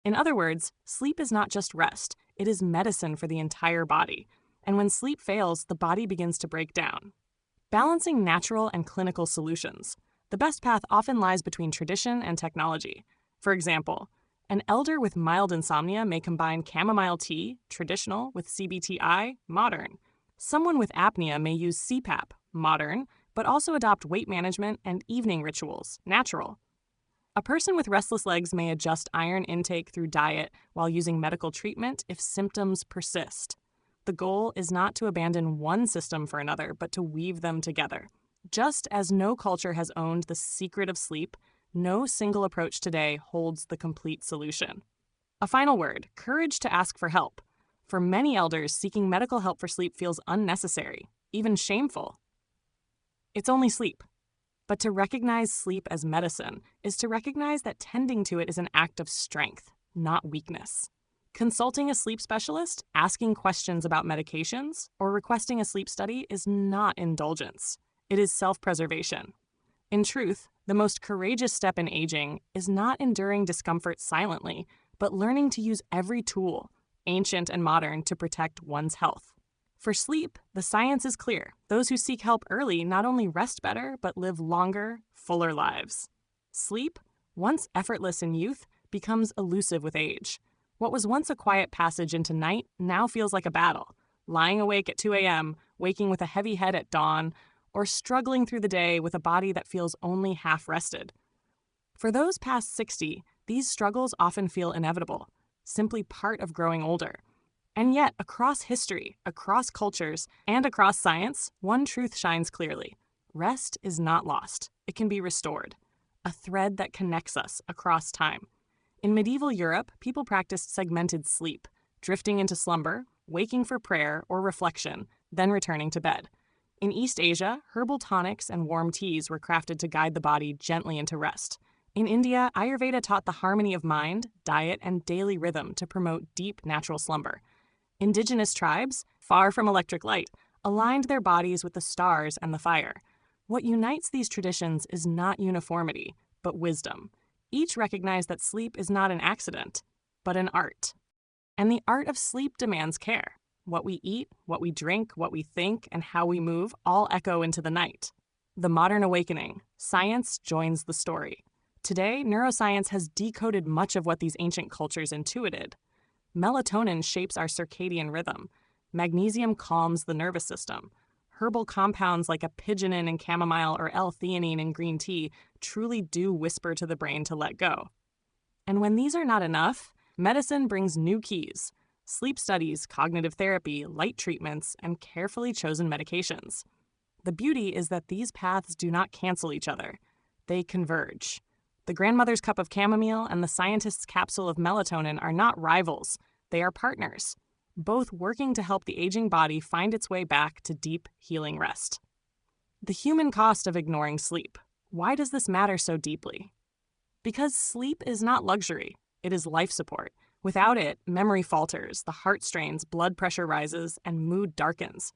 In other words, sleep is not just rest, it is medicine for the entire body. And when sleep fails, the body begins to break down. Balancing natural and clinical solutions. The best path often lies between tradition and technology. For example, an elder with mild insomnia may combine chamomile tea, traditional, with CBTI, modern. Someone with apnea may use CPAP, modern, but also adopt weight management and evening rituals, natural. A person with restless legs may adjust iron intake through diet while using medical treatment if symptoms persist. The goal is not to abandon one system for another, but to weave them together. Just as no culture has owned the secret of sleep, no single approach today holds the complete solution. A final word: courage to ask for help. For many elders, seeking medical help for sleep feels unnecessary, even shameful. It's only sleep. But to recognize sleep as medicine is to recognize that tending to it is an act of strength, not weakness. Consulting a sleep specialist, asking questions about medications, or requesting a sleep study is not indulgence. It is self-preservation. In truth, the most courageous step in aging is not enduring discomfort silently, but learning to use every tool, ancient and modern, to protect one's health. For sleep, the science is clear. Those who seek help early not only rest better, but live longer, fuller lives. Sleep, once effortless in youth, becomes elusive with age. What was once a quiet passage into night now feels like a battle. Lying awake at 2 a.m., waking with a heavy head at dawn, or struggling through the day with a body that feels only half rested. For those past 60, these struggles often feel inevitable, simply part of growing older. And yet, across history, across cultures, and across science, one truth shines clearly. Rest is not lost. It can be restored, a thread that connects us across time. In medieval Europe, people practiced segmented sleep, drifting into slumber, waking for prayer or reflection, then returning to bed. In East Asia, herbal tonics and warm teas were crafted to guide the body gently into rest. In India, Ayurveda taught the harmony of mind, diet, and daily rhythm to promote deep natural slumber. Indigenous tribes, far from electric light, aligned their bodies with the stars and the fire. What unites these traditions is not uniformity, but wisdom. Each recognized that sleep is not an accident, but an art. And the art of sleep demands care. What we eat, what we drink, what we think, and how we move all echo into the night. The modern awakening. Science joins the story. Today, neuroscience has decoded much of what these ancient cultures intuited. Melatonin shapes our circadian rhythm. Magnesium calms the nervous system. Herbal compounds like apigenin in chamomile or L-theanine in green tea truly do whisper to the brain to let go. And when these are not enough, medicine brings new keys: sleep studies, cognitive therapy, light treatments, and carefully chosen medications. The beauty is that these paths do not cancel each other. They converge. The grandmother's cup of chamomile and the scientist's capsule of melatonin are not rivals. They are partners, both working to help the aging body find its way back to deep, healing rest. The human cost of ignoring sleep. Why does this matter so deeply? Because sleep is not luxury. It is life support. Without it, memory falters, the heart strains, blood pressure rises, and mood darkens.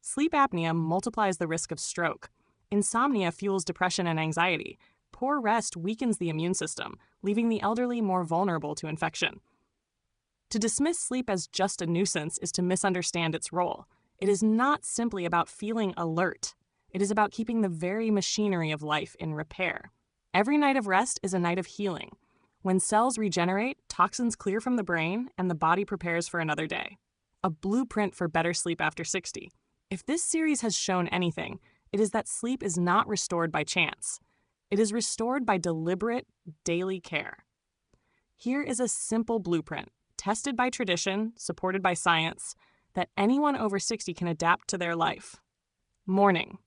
Sleep apnea multiplies the risk of stroke. Insomnia fuels depression and anxiety. Poor rest weakens the immune system, leaving the elderly more vulnerable to infection. To dismiss sleep as just a nuisance is to misunderstand its role. It is not simply about feeling alert. It is about keeping the very machinery of life in repair. Every night of rest is a night of healing. When cells regenerate, toxins clear from the brain, and the body prepares for another day. A blueprint for better sleep after 60. If this series has shown anything, it is that sleep is not restored by chance. It is restored by deliberate, daily care. Here is a simple blueprint, tested by tradition, supported by science, that anyone over 60 can adapt to their life. Morning.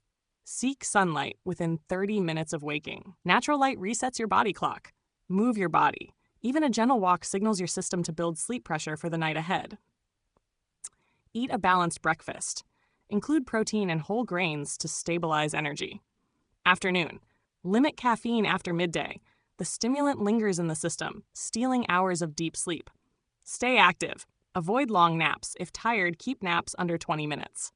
Seek sunlight within 30 minutes of waking. Natural light resets your body clock. Move your body. Even a gentle walk signals your system to build sleep pressure for the night ahead. Eat a balanced breakfast. Include protein and whole grains to stabilize energy. Afternoon. Limit caffeine after midday. The stimulant lingers in the system, stealing hours of deep sleep. Stay active. Avoid long naps. If tired, keep naps under 20 minutes.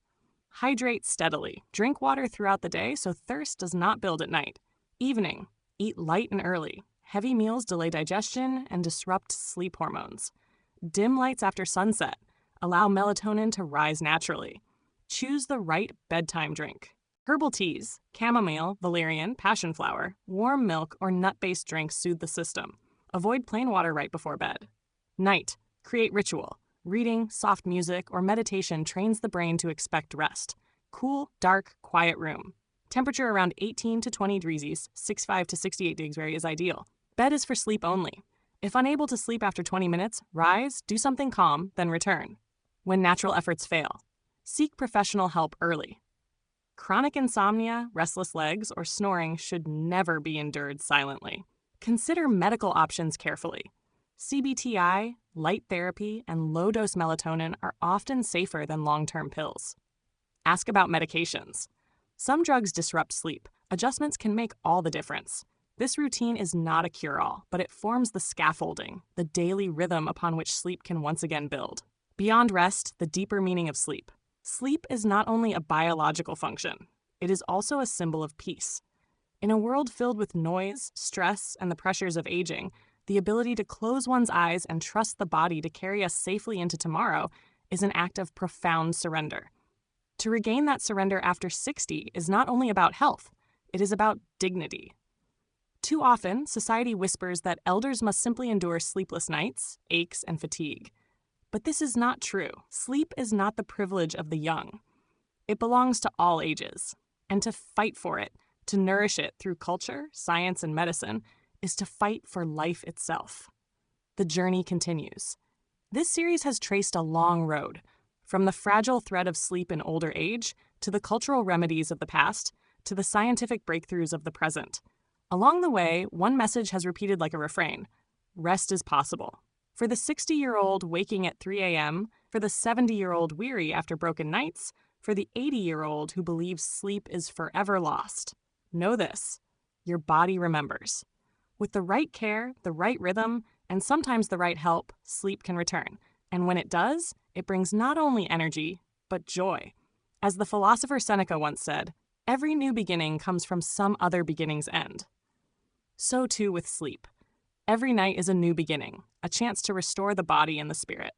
Hydrate steadily. Drink water throughout the day so thirst does not build at night. Evening. Eat light and early. Heavy meals delay digestion and disrupt sleep hormones. Dim lights after sunset. Allow melatonin to rise naturally. Choose the right bedtime drink. Herbal teas, chamomile, valerian, passion flower, warm milk, or nut-based drinks soothe the system. Avoid plain water right before bed. Night. Create ritual. Reading, soft music, or meditation trains the brain to expect rest. Cool, dark, quiet room. Temperature around 18 to 20 degrees, 65 to 68 degrees is ideal. Bed is for sleep only. If unable to sleep after 20 minutes, rise, do something calm, then return. When natural efforts fail, seek professional help early. Chronic insomnia, restless legs, or snoring should never be endured silently. Consider medical options carefully. CBTI, light therapy, and low-dose melatonin are often safer than long-term pills. Ask about medications. Some drugs disrupt sleep. Adjustments can make all the difference. This routine is not a cure-all, but it forms the scaffolding, the daily rhythm upon which sleep can once again build. Beyond rest, the deeper meaning of sleep. Sleep is not only a biological function, it is also a symbol of peace. In a world filled with noise, stress, and the pressures of aging, the ability to close one's eyes and trust the body to carry us safely into tomorrow is an act of profound surrender. To regain that surrender after 60 is not only about health, it is about dignity. Too often, society whispers that elders must simply endure sleepless nights, aches, and fatigue. But this is not true. Sleep is not the privilege of the young. It belongs to all ages. And to fight for it, to nourish it through culture, science, and medicine, is to fight for life itself. The journey continues. This series has traced a long road, from the fragile thread of sleep in older age, to the cultural remedies of the past, to the scientific breakthroughs of the present. Along the way, one message has repeated like a refrain: rest is possible. For the 60-year-old waking at 3 a.m., for the 70-year-old weary after broken nights, for the 80-year-old who believes sleep is forever lost. Know this: your body remembers. With the right care, the right rhythm, and sometimes the right help, sleep can return. And when it does, it brings not only energy, but joy. As the philosopher Seneca once said, every new beginning comes from some other beginning's end. So too with sleep. Every night is a new beginning, a chance to restore the body and the spirit.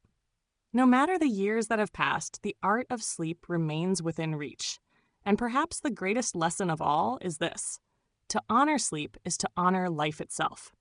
No matter the years that have passed, the art of sleep remains within reach. And perhaps the greatest lesson of all is this: to honor sleep is to honor life itself.